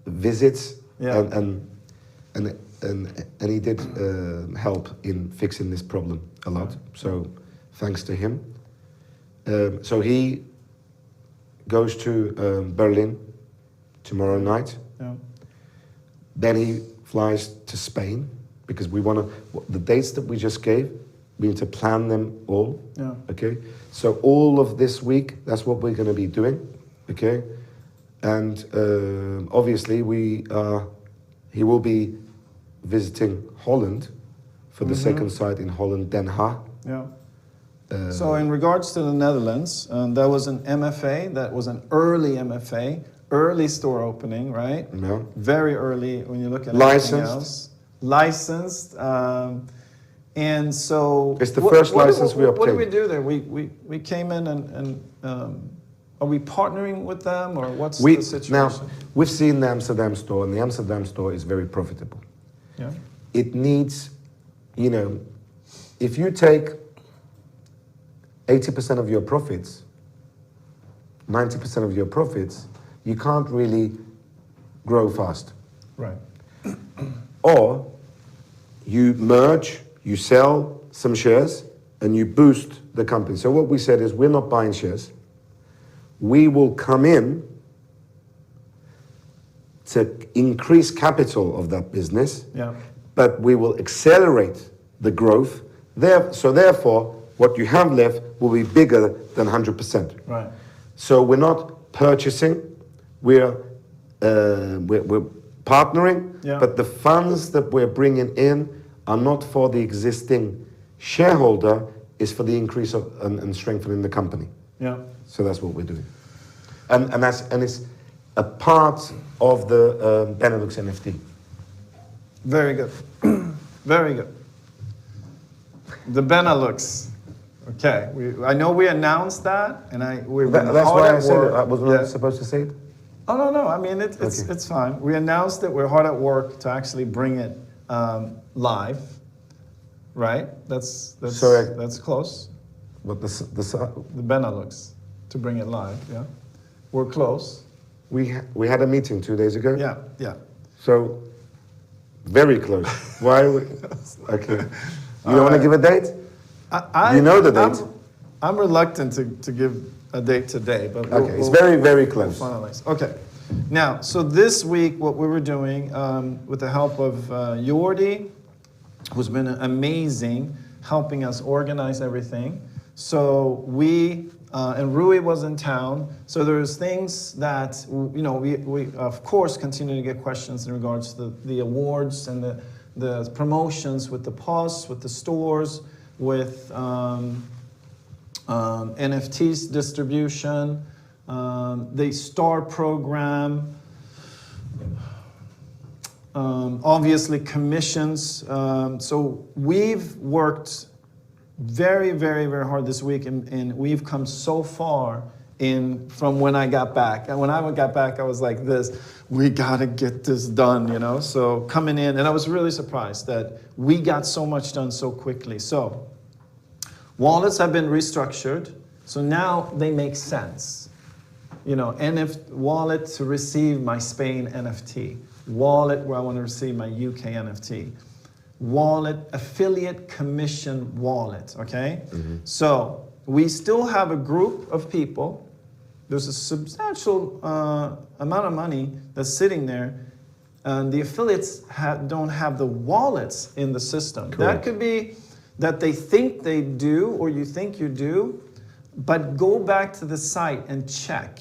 visits, and he did help in fixing this problem a lot. So thanks to him. So he goes to Berlin tomorrow night. Yeah. Then he flies to Spain, because we want to, the dates that we just gave, we need to plan them all. Yeah. Okay. So all of this week, that's what we're going to be doing. Okay. And obviously he will be visiting Holland for the second site in Holland, Den Haag. Yeah. So in regards to the Netherlands, that was an MFA, that was an early MFA, early store opening, right? Yeah. Very early when you look at everything else. Licensed. And so it's the first license we obtained. What do we do there? We came in and are we partnering with them, or what's the situation? Now, we've seen the Amsterdam store, and the Amsterdam store is very profitable. Yeah. It needs, if you take 80% of your profits, 90% of your profits, you can't really grow fast. Right. Or you merge, you sell some shares, and you boost the company. So what we said is, we're not buying shares. We will come in to increase capital of that business, but we will accelerate the growth. So therefore, what you have left will be bigger than 100%. Right. So we're not purchasing, we're partnering, but the funds that we're bringing in are not for the existing shareholder, it's for the increase of and strengthening the company. Yeah. So that's what we're doing, and it's a part of the Benelux NFT. Very good, very good. The Benelux. Okay, I know we announced that, and That's why I said it. I wasn't really supposed to say it. Oh no! I mean, it's fine. We announced that we're hard at work to actually bring it live. Right? That's close. But the Benelux, to bring it live. Yeah, we're close. We had a meeting 2 days ago. Yeah. So very close. Why? Okay. You don't want to give a date? You know the date. I'm reluctant to give a date today, but it's very, very close. We'll finalize. Okay. Now, so this week, what we were doing with the help of Jordi, who's been amazing, helping us organize everything. So we and Rui was in town. So there's things that we of course continue to get questions in regards to the awards and the promotions with the POS, with the stores, with NFTs distribution, the STAR program, obviously commissions. So we've worked very, very, very hard this week, and we've come so far from when I got back. And when I got back, I was like this, we gotta get this done, So coming in, and I was really surprised that we got so much done so quickly. So wallets have been restructured, so now they make sense. Wallet to receive my Spain NFT, wallet where I want to receive my UK NFT, wallet, affiliate commission wallet, okay? Mm-hmm. So we still have a group of people. There's a substantial amount of money that's sitting there, and the affiliates don't have the wallets in the system. Correct. That could be that they think they do, or you think you do, but go back to the site and check.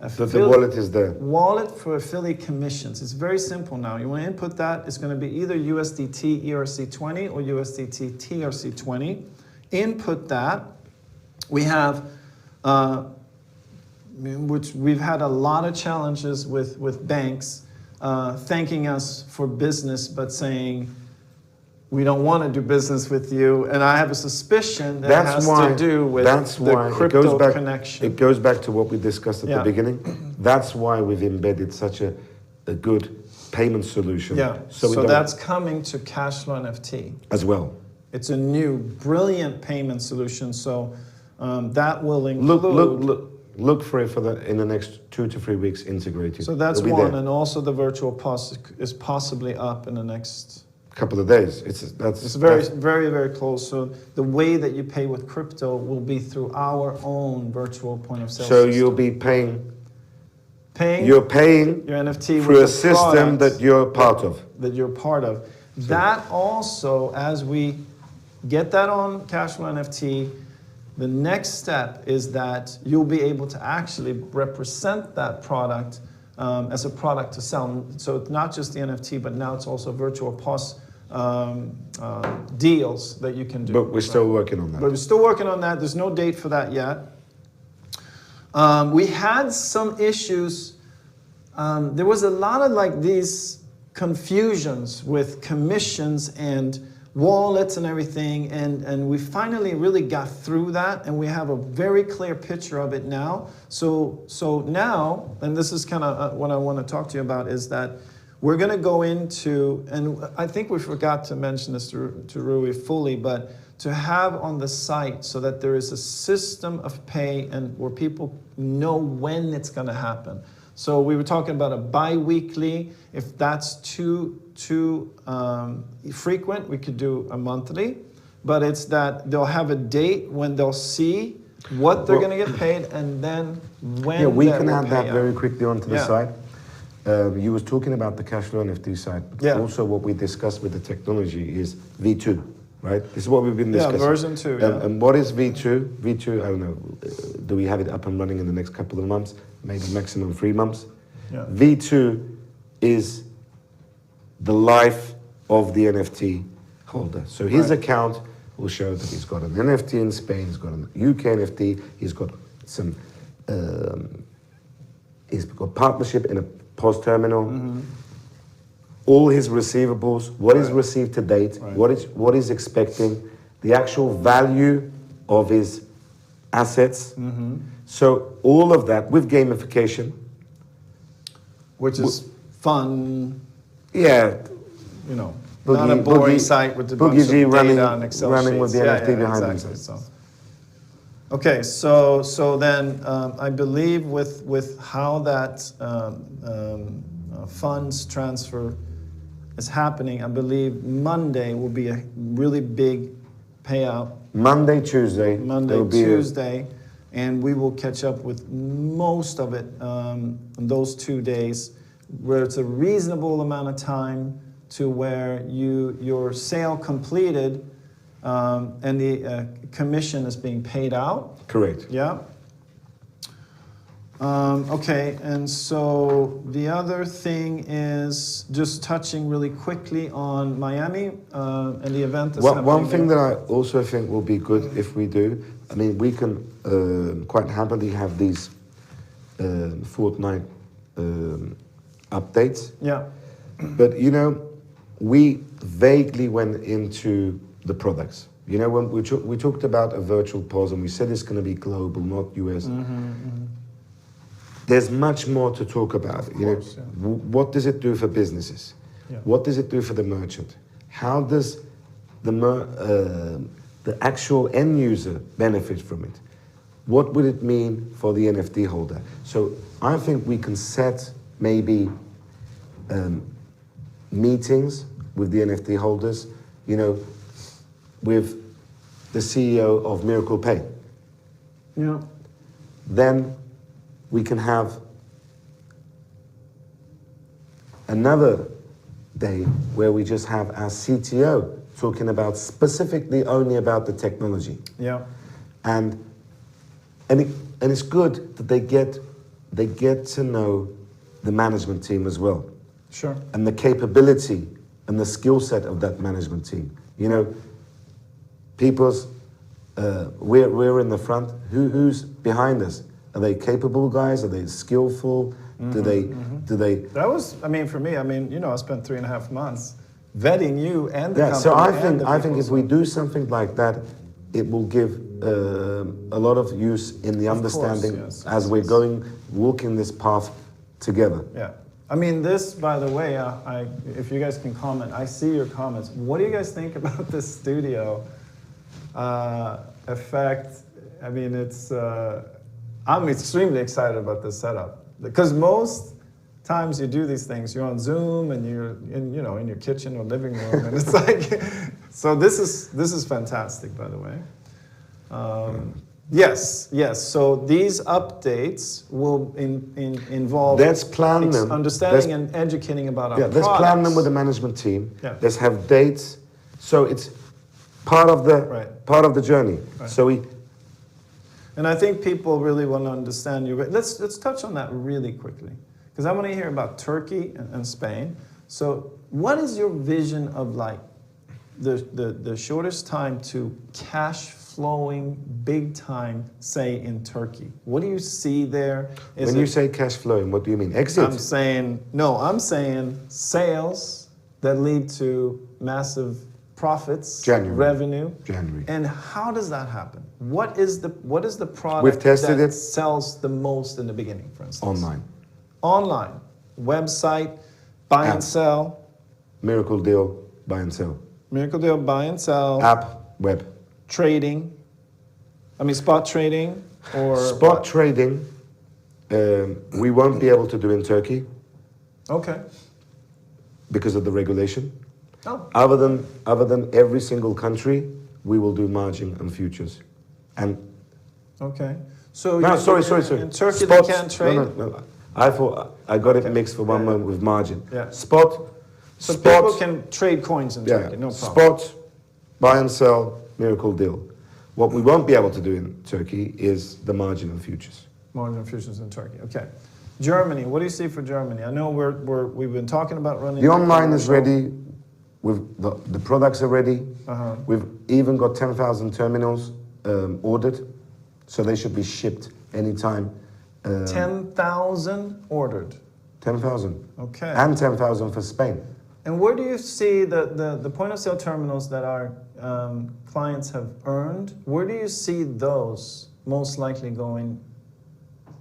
The wallet is there. Wallet for affiliate commissions. It's very simple now. You want to input that. It's going to be either USDT ERC20 or USDT TRC20. Input that. We have, which we've had a lot of challenges with banks thanking us for business, but saying, we don't want to do business with you, and I have a suspicion that has to do with the crypto connection. It goes back to what we discussed at the beginning. That's why we've embedded such a good payment solution. Yeah, so that's coming to Cashflow NFT. As well. It's a new, brilliant payment solution, so that will include... Look for it in the next 2 to 3 weeks integrated. So that's one, and also the virtual POS is possibly up in the next... couple of days. It's very, very, very close. So the way that you pay with crypto will be through our own virtual point of sale. So system. You'll be paying. You're paying your NFT through a system that you're part of. That you're part of. So that also, as we get that on Cashflow NFT, the next step is that you'll be able to actually represent that product as a product to sell. So it's not just the NFT, but now it's also virtual POS deals that you can do. But we're still working on that. But we're still working on that. There's no date for that yet. We had some issues. There was a lot of these confusions with commissions and wallets and everything, and we finally really got through that, and we have a very clear picture of it now. So now, and this is kind of what I want to talk to you about, is that we're going to go into, and I think we forgot to mention this to Rui fully, but to have on the site so that there is a system of pay and where people know when it's going to happen. So we were talking about a bi-weekly. If that's too frequent, we could do a monthly. But it's that they'll have a date when they'll see what they're going to get paid, and then when. Yeah, we that can will add pay that out. very quickly onto the Yeah. site. You was talking about the Cashflow NFT site. But Yeah. Also, what we discussed with the technology is V2, right? This is what we've been discussing. Yeah, version 2. Yeah. And what is V2? V2, I don't know. Do we have it up and running in the next couple of months? Maybe maximum 3 months. Yeah. V2 is the life of the NFT holder. So his Right. account will show that he's got an NFT in Spain, he's got an UK NFT, he's got some, he's got partnership in a POS terminal. Mm-hmm. All his receivables, what is Right. received to date, Right. what is expecting, the actual value of his assets. Mm-hmm. So all of that with gamification. Which is fun, Yeah, you know, not a boring site with a bunch Boogie of G data running, and Excel running sheets. with the NFT behind exactly. him. So. Okay, so then I believe with how that funds transfer is happening, I believe Monday will be a really big payout. Monday, Tuesday. Monday, there'll be Tuesday, and we will catch up with most of it on those 2 days, where it's a reasonable amount of time to where your sale completed and the commission is being paid out. Correct. Yeah. Okay, and so the other thing is just touching really quickly on Miami and the event that's happening One thing there. that I also think will be good if we do, I mean, we can quite happily have these fortnight updates. Yeah. But, you know, we vaguely went into the products. You know, when we talked about a virtual POS and we said it's going to be global, not US. There's much more to talk about. Of You know, course, yeah. what does it do for businesses? Yeah. What does it do for the merchant? How does the actual end user benefit from it? What would it mean for the NFT holder? So I think we can set maybe meetings with the NFT holders, you know, with the CEO of Miracle Pay. Yeah. Then we can have another day where we just have our CTO talking about specifically only about the technology. Yeah. And it's good that they get to know the management team as well, Sure. and the capability and the skill set of that management team. You know, people's we're in the front. Who's behind us? Are they capable guys? Are they skillful? Do they? That was, I mean, for me, I mean, you know, I spent 3.5 months vetting you and the Yeah. company. So and the I think people, if we do something like that, it will give a lot of use in the Of course, understanding yes, as yes, we're yes. walking this path together. Yeah. I mean, this, by the way, if you guys can comment, I see your comments. What do you guys think about this studio effect? I mean, I'm extremely excited about this setup because most times you do these things, you're on Zoom and you're in your kitchen or living room, and it's like, so this is fantastic, by the way. Yes. So these updates will involve Let's plan them. understanding and educating about our Yeah, let's plan products. them with the management team. Yeah. Let's have dates. So it's part of the journey. Right. So we. And I think people really want to understand you. Let's touch on that really quickly, because I want to hear about Turkey and Spain. So, what is your vision of like the shortest time to cash flowing big time, say in Turkey? What do you see there? When you say cash flowing, what do you mean? Exit? I'm saying sales that lead to massive profits, January. revenue. January. And how does that happen? What is the product We've tested that it. sells the most in the beginning, for instance? Online. Online, website, buy and App. sell, Miracle Deal, buy and sell. Miracle Deal, buy and sell, App, web. trading. I mean, spot trading or Spot trading, we won't be able to do in Turkey Okay. because of the regulation. Oh. Other than every single country, we will do margin and futures. And Okay. So no, sorry. In Turkey, Spots- they can't trade. No. I thought I got Okay. it mixed for one Yeah, moment with margin. Yeah. Spot. So spot, people can trade coins in Turkey, no problem. Spot, buy and sell, Miracle Deal. What we won't be able to do in Turkey is the margin and futures. Margin futures in Turkey. Okay. Germany. What do you see for Germany? I know we've been talking about running. The online is commercial. ready. The products are ready. Uh-huh. We've even got 10,000 terminals ordered, so they should be shipped anytime. 10,000 ordered. 10,000. Okay. And 10,000 for Spain. And where do you see the point of sale terminals that our clients have earned? Where do you see those most likely going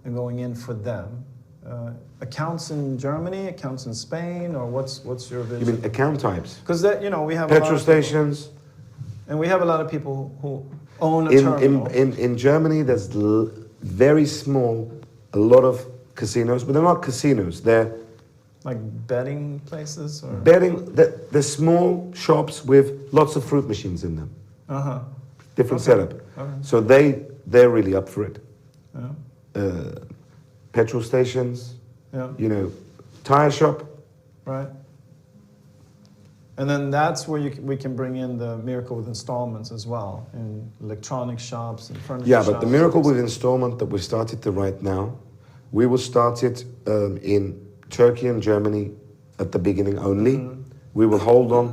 in for them? Accounts in Germany, accounts in Spain, or what's your You vision? mean account types? Because we have Petrol stations. and we have a lot of people who own a In terminal. Germany, there's very small, a lot of casinos, but they're not casinos. They're Like betting places, or they're small shops with lots of fruit machines in them. uh-huh. Different Okay. setup. Okay. So they're really up for it. Yeah. Petrol stations, Yeah. tire shop. Right. And then that's where we can bring in the miracle with installments as well, in electronic shops and furniture Yeah, shops. but the miracle with installment that we started to right now, we will start it in Turkey and Germany at the beginning only. Mm-hmm. We will hold on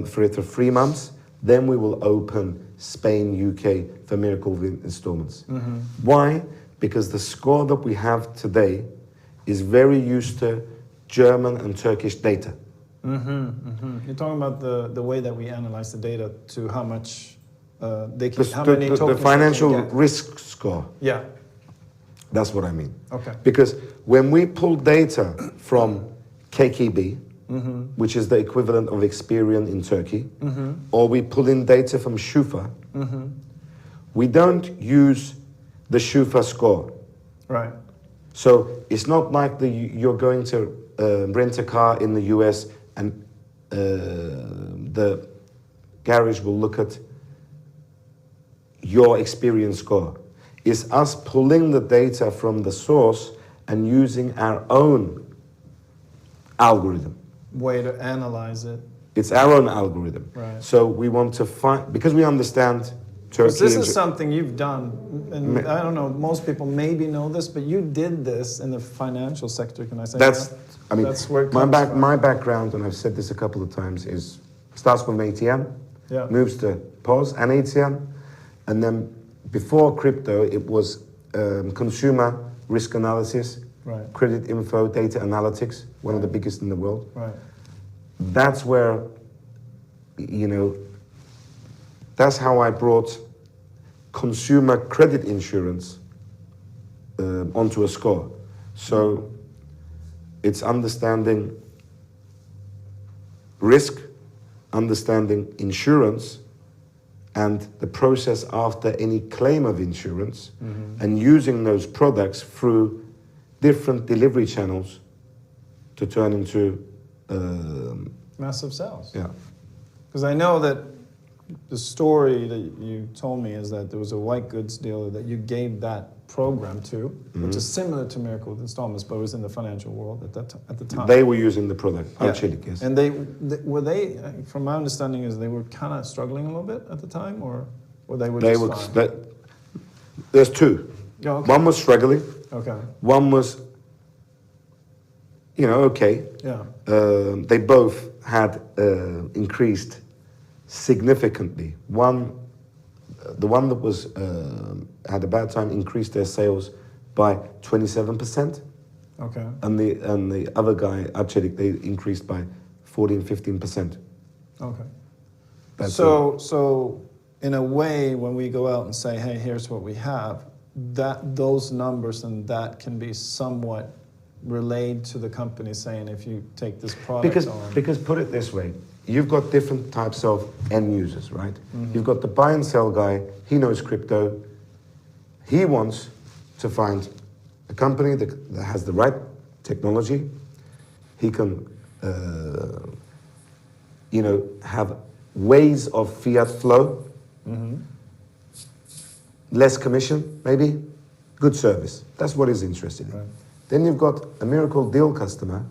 for it for 3 months. Then we will open Spain, UK for miracle with installments. Mm-hmm. Why? Because the score that we have today is very used to German and Turkish data. You're talking about the way that we analyze the data to how much they The, can, how many the tokens financial they can get. risk score. Yeah. That's what I mean. Okay. Because when we pull data from KKB, which is the equivalent of Experian in Turkey, or we pull in data from Schufa, we don't use the Schufa score. Right. So it's not like you're going to rent a car in the US and the garage will look at your Experian score. It's us pulling the data from the source and using our own algorithm. Way to analyze it. It's our own algorithm. Right. So we want to find, because we understand Turkey. Because this and is something you've done, and I don't know, most people maybe know this, but you did this in the financial sector, can I say That's, that? I mean, That's where it comes from. my background, and I've said this a couple of times, is starts with an ATM, Yeah. moves to POS and ATM, and then before crypto, it was consumer risk analysis, Right. credit info, data analytics, one of the biggest in the world. Right. That's where, that's how I brought consumer credit insurance onto a score. So it's understanding risk, understanding insurance, and the process after any claim of insurance, and using those products through different delivery channels to turn into Massive sales. yeah. Because I know that the story that you told me is that there was a white goods dealer that you gave that program to, which is similar to Miracle with Installments, but it was in the financial world at the time. They were using the product. Yeah. Archelic, yes. And were they, from my understanding, is they were kind of struggling a little bit at the time, or they were just fine? There's two. Yeah, okay. One was struggling. Okay. One was, okay. Yeah. They both had increased significantly. The one that was had a bad time increased their sales by 27%, Okay. and the other guy, Archelic, they increased by 14-15%. Okay. So in a way, when we go out and say, hey, here's what we have, those numbers and that can be somewhat relayed to the company saying, if you take this product on. Because put it this way, you've got different types of end users, right? Mm-hmm. You've got the buy and sell guy, he knows crypto, he wants to find a company that has the right technology, he can, have ways of fiat flow, less commission, maybe, good service. That's what he's interested in. Right. Then you've got a miracle deal customer.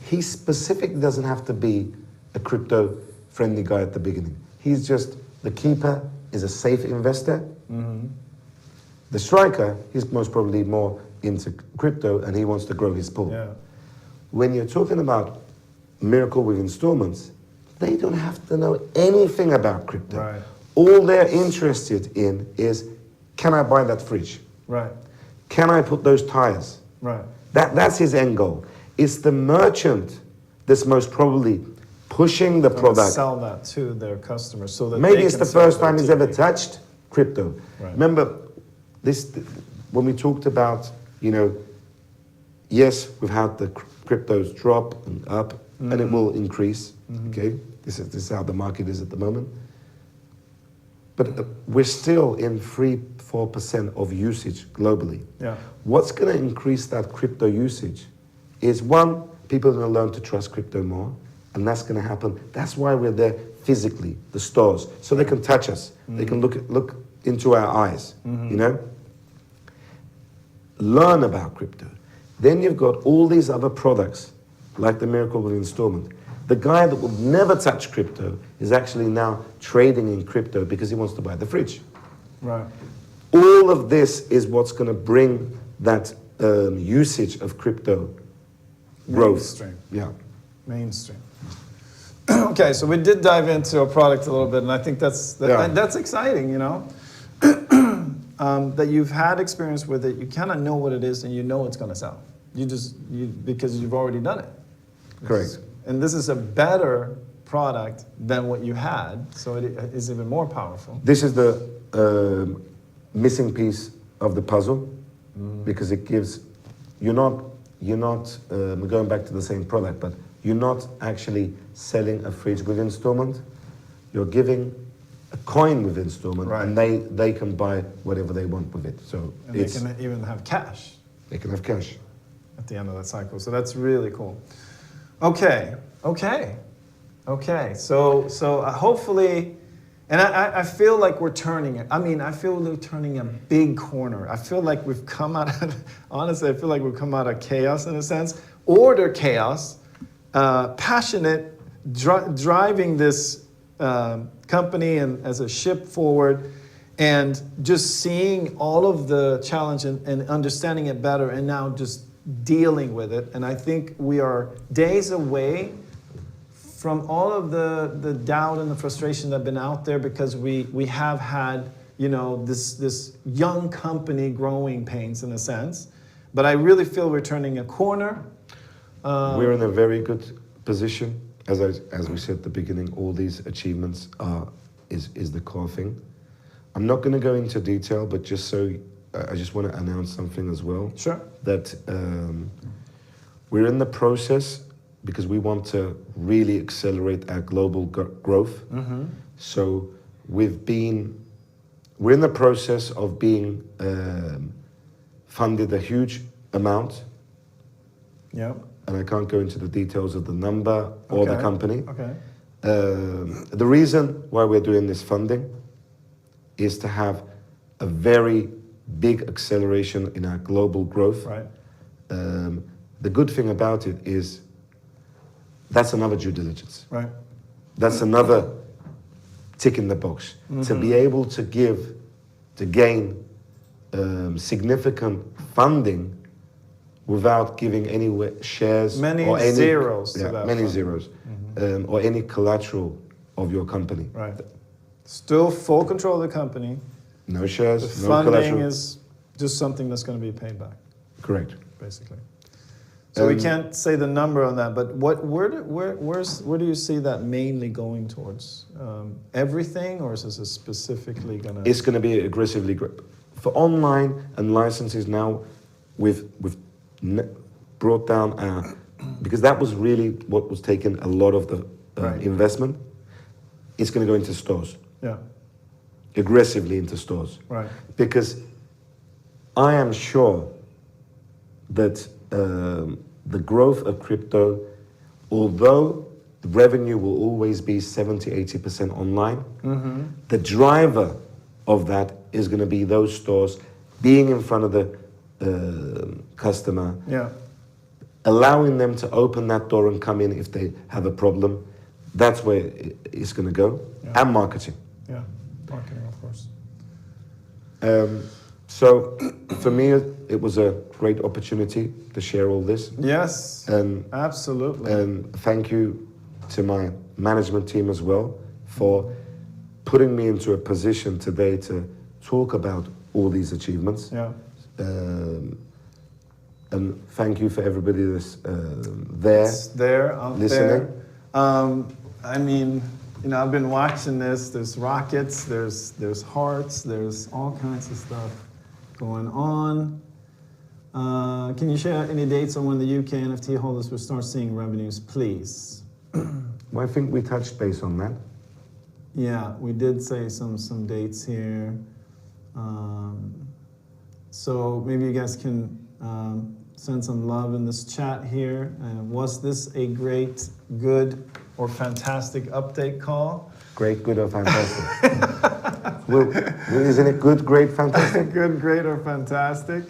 He specifically doesn't have to be a crypto-friendly guy at the beginning. He's just, the keeper is a safe investor. Mm-hmm. The striker, he's most probably more into crypto and he wants to grow his pool. Yeah. When you're talking about miracle with installments, they don't have to know anything about crypto. Right. All they're interested in is, can I buy that fridge? Right. Can I put those tires? Right. That's his end goal. It's the merchant that's most probably pushing the product. Sell that to their customers so that maybe it's the first time he's ever touched crypto. Right. Remember, when we talked about, yes, we've had the cryptos drop and up, and it will increase. Okay, this is how the market is at the moment. But we're still in 3-4% of usage globally. Yeah. What's going to increase that crypto usage is, one, people are going to learn to trust crypto more, and that's going to happen. That's why we're there physically, the stores, so they can touch us. They can look into our eyes, Learn about crypto. Then you've got all these other products, like the Miracle with Installment. The guy that will never touch crypto is actually now trading in crypto because he wants to buy the fridge. Right. All of this is what's going to bring that usage of crypto growth. Mainstream. Yeah. Mainstream. Okay, so we did dive into a product a little bit, and I think that's exciting, that you've had experience with it. You kind of know what it is, and you know it's going to sell. Because you've already done it. Correct. And this is a better product than what you had, so it is even more powerful. This is the missing piece of the puzzle, because it gives, you're not going back to the same product, but you're not actually selling a fridge with installment. You're giving a coin with installment, right. And they can buy whatever they want with it. So they can even have cash. They can have cash at the end of that cycle. So that's really cool. Okay. So hopefully, and I feel like we're turning it. I feel we're turning a big corner. I feel like we've come out of, honestly, I feel like we've come out of chaos in a sense. Order chaos, passionate, driving this company and as a ship forward, and just seeing all of the challenge and understanding it better, and now just dealing with it. And I think we are days away from all of the doubt and the frustration that have been out there, because we have had this young company growing pains in a sense. But I really feel we're turning a corner. We're in a very good position. As we said at the beginning, all these achievements is the core thing. I'm not going to go into detail, but I just want to announce something as well. Sure. That we're in the process, because we want to really accelerate our global growth. Mm-hmm. So we're in the process of being funded a huge amount. Yep. And I can't go into the details of the number or the company. Okay. The reason why we're doing this funding is to have a very big acceleration in our global growth. Right. The good thing about it is that's another due diligence. Right. That's another tick in the box. Mm-hmm. To be able to gain significant funding without giving any shares many or any zeros to that many fund. zeros, or any collateral of your company. Right. Still full control of the company. No shares, the no collateral. funding is just something that's going to be paid back. Correct. Basically. So we can't say the number on that, but where do you see that mainly going towards? Everything, or is this specifically gonna? It's going to be aggressively for online and licenses now. We've brought down because that was really what was taking a lot of the investment. It's going to go into stores. Yeah. Aggressively into stores. Right. Because I am sure that the growth of crypto, although the revenue will always be 70-80% online, the driver of that is going to be those stores being in front of the customer, allowing them to open that door and come in if they have a problem. That's where it's going to go. And marketing. Yeah, marketing, of course. So for me, it was a great opportunity to share all this. Yes, absolutely. And thank you to my management team as well for putting me into a position today to talk about all these achievements. Yeah. And thank you for everybody that's out listening. There. I mean, you know, I've been watching this. There's rockets, there's hearts, there's all kinds of stuff going on. Can you share any dates on when the UK NFT holders will start seeing revenues, please? Well, I think we touched base on that. Yeah, we did say some dates here. So maybe you guys can send some love in this chat here. Was this a great, good, or fantastic update call? Great, good, or fantastic? Isn't it good, great, fantastic? Good, great, or fantastic.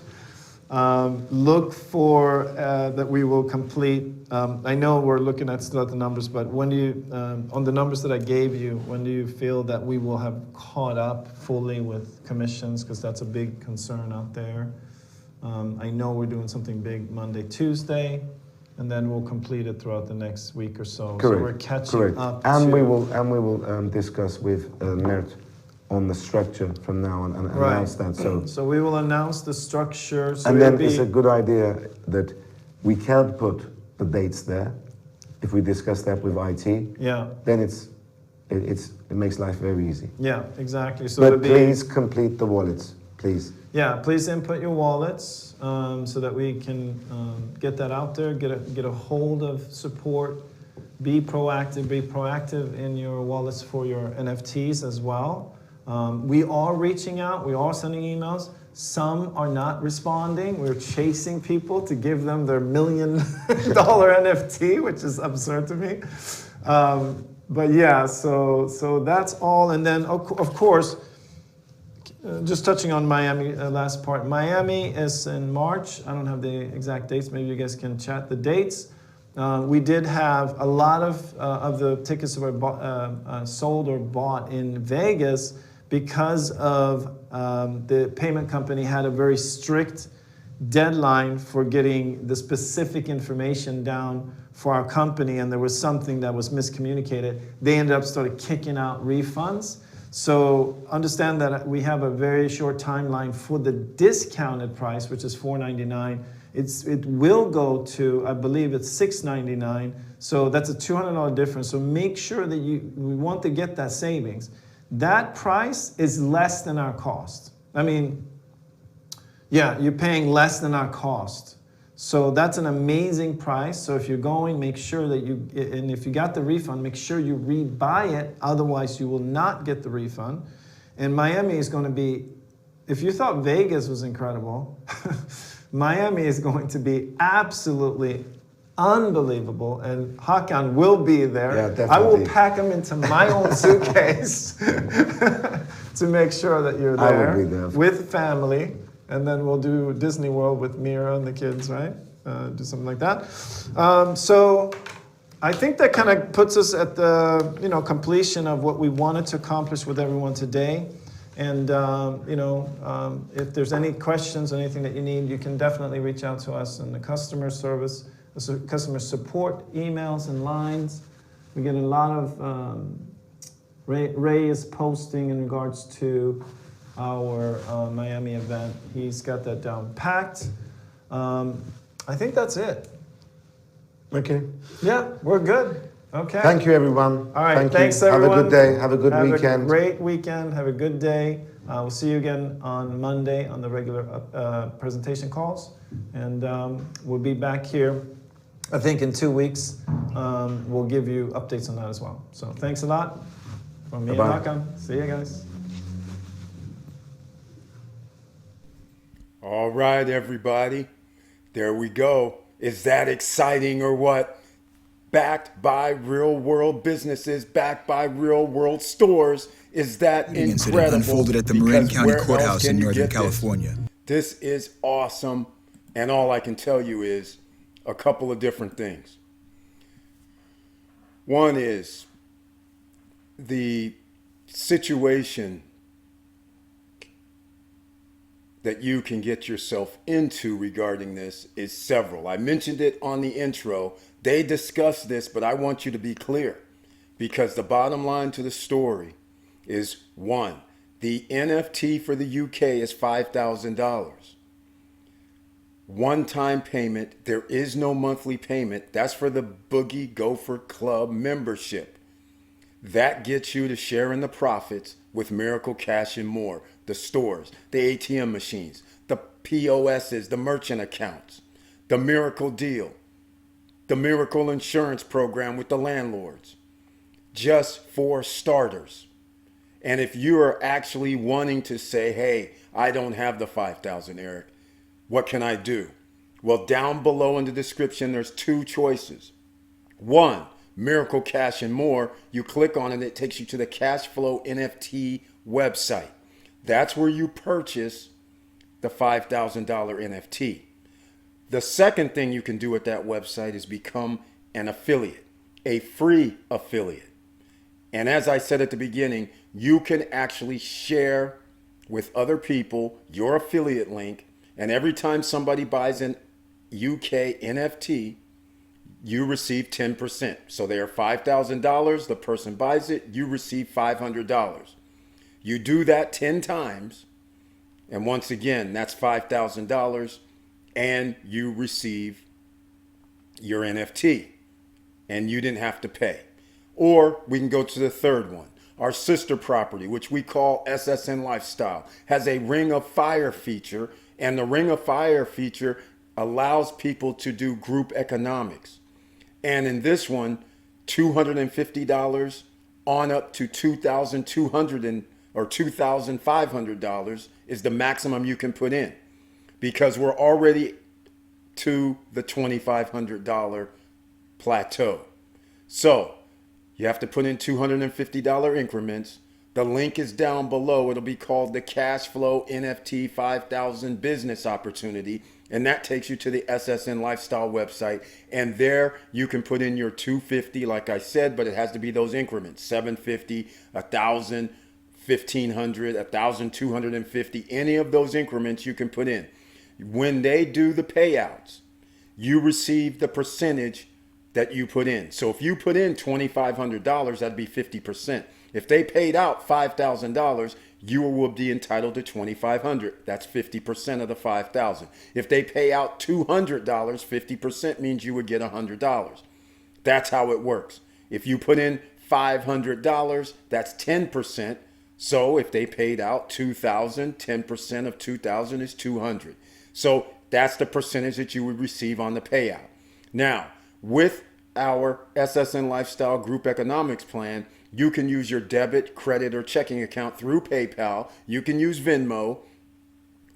Look for that we will complete. I know we're looking at still at the numbers, but when do you, on the numbers that I gave you, when do you feel that we will have caught up fully with commissions? Because that's a big concern out there. I know we're doing something big Monday, Tuesday, and then we'll complete it throughout the next week or so. Correct. So we're catching up. And we will discuss with Mert on the structure from now on and announce that. So we will announce the structure. So and then it's a good idea that we can put the dates there. If we discuss that with IT, then it makes life very easy. Yeah, exactly. So but please complete the wallets, please. Yeah, please input your wallets so that we can get that out there, get a hold of support. Be proactive in your wallets for your NFTs as well. We are reaching out, we are sending emails. Some are not responding. We're chasing people to give them their $1 million NFT, which is absurd to me. But yeah, so that's all. And then, of course, just touching on Miami, last part. Miami is in March. I don't have the exact dates. Maybe you guys can chat the dates. We did have a lot of the tickets that were sold or bought in Vegas because of the payment company had a very strict deadline for getting the specific information down for our company, and there was something that was miscommunicated. They ended up started kicking out refunds. So understand that we have a very short timeline for the discounted price, which is $499. It will go to, I believe it's $699. So that's a $200 difference. So make sure that we want to get that savings. That price is less than our cost. I mean, yeah, you're paying less than our cost. So that's an amazing price. So if you're going, make sure that and if you got the refund, make sure you rebuy it. Otherwise, you will not get the refund. And Miami is going to be, if you thought Vegas was incredible, Miami is going to be absolutely unbelievable. And Hakan will be there. Yeah, definitely. I will pack him into my own suitcase to make sure that you're there, I will be there with family. And then we'll do Disney World with Mira and the kids, right? Do something like that. So I think that kind of puts us at the completion of what we wanted to accomplish with everyone today. And if there's any questions, anything that you need, you can definitely reach out to us in the customer service, customer support emails and lines. We get a lot of Ray is posting in regards to our Miami event. He's got that down packed. I think that's it. Okay. Yeah, we're good. Okay. Thank you, everyone. All right. Thank Thanks, you. everyone. Have a good day. Have a good weekend. Have a great weekend. Have a good day. We'll see you again on Monday on the regular presentation calls. And we'll be back here, I think, in 2 weeks. We'll give you updates on that as well. So thanks a lot. From me Bye-bye. and Malcolm. See you guys. All right, everybody. There we go. Is that exciting or what? Backed by real world businesses, backed by real world stores. Is that Shooting incident incredible? unfolded at the Marin Because County where else Courthouse can in you Northern get this? California. This is awesome. And all I can tell you is a couple of different things. One is the situation that you can get yourself into regarding this is several. I mentioned it on the intro. They discussed this, but I want you to be clear because the bottom line to the story is one, the NFT for the UK is $5,000. One-time payment. There is no monthly payment. That's for the Boogie Gopher Club membership. That gets you to share in the profits with Miracle Cash and More, the stores, the ATM machines, the POSs, the merchant accounts, the Miracle Deal, the Miracle Insurance Program with the landlords, just for starters. And if you are actually wanting to say, hey, I don't have the 5,000, Eric, what can I do? Well, down below in the description, there's two choices. One, Miracle Cash and More. You click on it, it takes you to the Cashflow NFT website. That's where you purchase the $5,000 NFT. The second thing you can do at that website is become an affiliate, a free affiliate. And as I said at the beginning, you can actually share with other people your affiliate link. And every time somebody buys an UK NFT, you receive 10%. So they are $5,000. The person buys it, you receive $500. You do that 10 times. And once again, that's $5,000 and you receive your NFT and you didn't have to pay. Or we can go to the third one. Our sister property, which we call SSN Lifestyle, has a Ring of Fire feature. And the Ring of Fire feature allows people to do group economics. And in this one, $250 on up to $2,200 or $2,500 is the maximum you can put in because we're already to the $2,500 plateau. So you have to put in $250 increments. The link is down below. It'll be called the Cashflow NFT 5,000 Business Opportunity. And that takes you to the SSN Lifestyle website. And there you can put in your $250, like I said, but it has to be those increments, $750, $1,000, $1,500, $1,250, any of those increments you can put in. When they do the payouts, you receive the percentage that you put in. So if you put in $2,500, that'd be 50%. If they paid out $5,000, you will be entitled to $2,500. That's 50% of the $5,000. If they pay out $200, 50% means you would get $100. That's how it works. If you put in $500, that's 10%. So if they paid out $2,000, 10% of $2,000 is $200. So that's the percentage that you would receive on the payout. Now, with our SSN Lifestyle Group Economics Plan, you can use your debit, credit, or checking account through PayPal. You can use Venmo,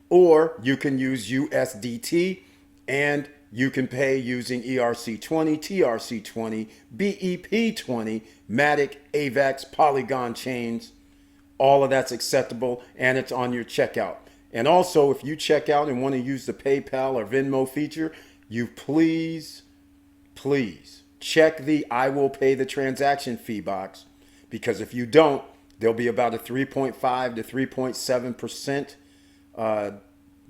or you can use USDT, and you can pay using ERC20, TRC20, BEP20, Matic, AVAX, Polygon chains. All of that's acceptable, and it's on your checkout. And also, if you check out and want to use the PayPal or Venmo feature, you please check the I will pay the transaction fee box, because if you don't, there'll be about a 3.5 to 3.7%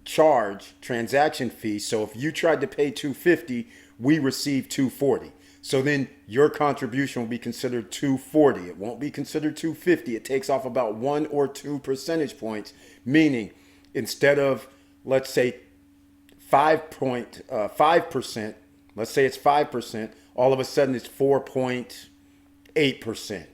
charge transaction fee. So if you tried to pay $250, we receive $240. So then your contribution will be considered $240. It won't be considered $250. It takes off about 1 or 2 percentage points, meaning instead of, let's say, 5%, let's say it's 5%, all of a sudden it's 4.8%.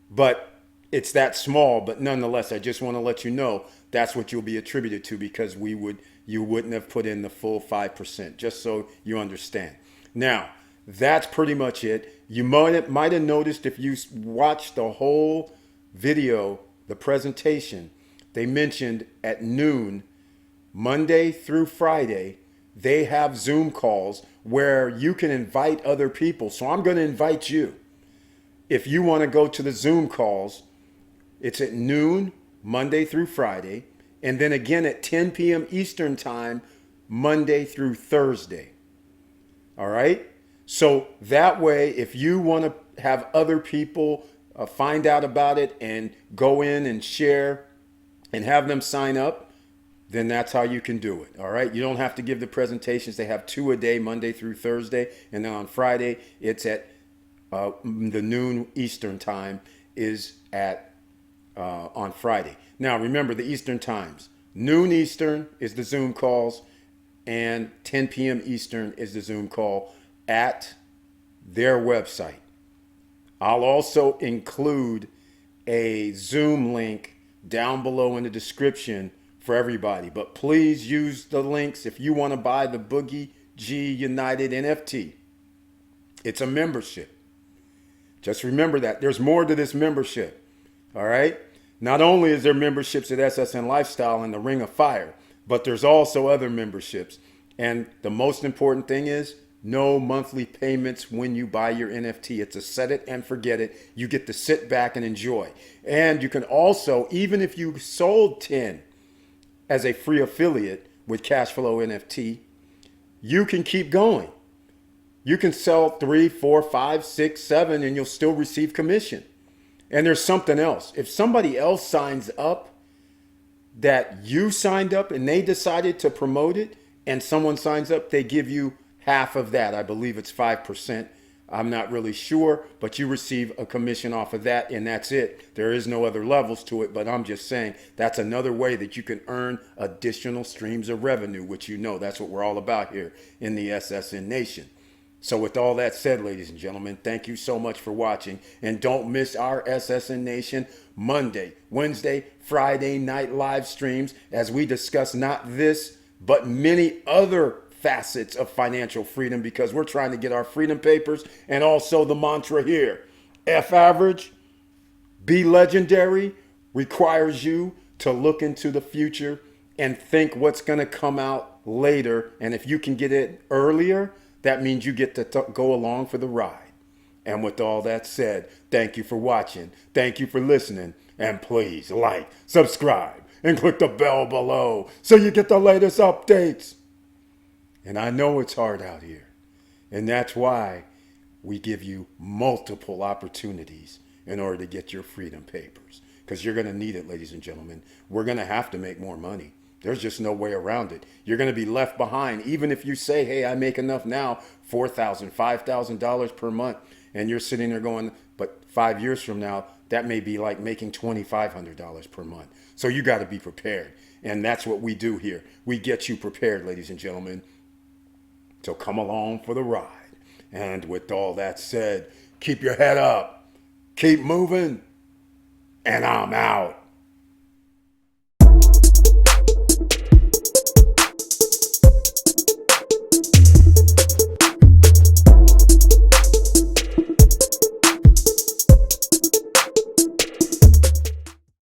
But it's that small, but nonetheless, I just want to let you know that's what you'll be attributed to, because you wouldn't have put in the full 5%, just so you understand. Now, that's pretty much it. You might have noticed, if you watched the whole video, the presentation, they mentioned at noon, Monday through Friday, they have Zoom calls where you can invite other people. So I'm going to invite you. If you want to go to the Zoom calls, it's at noon, Monday through Friday, and then again at 10 p.m. Eastern time, Monday through Thursday. All right? So that way, if you want to have other people find out about it and go in and share and have them sign up, then that's how you can do it. All right? You don't have to give the presentations. They have 2 a day, Monday through Thursday. And then on Friday, it's at the noon Eastern time is at on Friday. Now, remember the Eastern times. Noon Eastern is the Zoom calls, and 10 p.m. Eastern is the Zoom call at their website. I'll also include a Zoom link down below in the description for everybody. But please use the links if you want to buy the Boogie G United NFT. It's a membership. Just remember that. There's more to this membership. All right? Not only is there memberships at SSN Lifestyle and the Ring of Fire, but there's also other memberships. And the most important thing is no monthly payments when you buy your NFT. It's a set it and forget it. You get to sit back and enjoy. And you can also, even if you sold 10 as a free affiliate with Cashflow NFT, you can keep going. You can sell 3, 4, 5, 6, 7, and you'll still receive commission. And there's something else. If somebody else signs up that you signed up and they decided to promote it, and someone signs up, they give you half of that. I believe it's 5%. I'm not really sure, but you receive a commission off of that, and that's it. There is no other levels to it, but I'm just saying that's another way that you can earn additional streams of revenue, which you know that's what we're all about here in the SSN Nation. So with all that said, ladies and gentlemen, thank you so much for watching. And don't miss our SSN Nation Monday, Wednesday, Friday night live streams as we discuss not this, but many other facets of financial freedom, because we're trying to get our freedom papers. And also the mantra here, F average, be legendary, requires you to look into the future and think what's going to come out later. And if you can get it earlier, that means you get to go along for the ride. And with all that said, thank you for watching. Thank you for listening. And please like, subscribe, and click the bell below so you get the latest updates. And I know it's hard out here. And that's why we give you multiple opportunities in order to get your freedom papers. Because you're going to need it, ladies and gentlemen. We're going to have to make more money. There's just no way around it. You're going to be left behind. Even if you say, hey, I make enough now, $4,000, $5,000 per month. And you're sitting there going, but 5 years from now, that may be like making $2,500 per month. So you got to be prepared. And that's what we do here. We get you prepared, ladies and gentlemen. So come along for the ride. And with all that said, keep your head up, keep moving, and I'm out.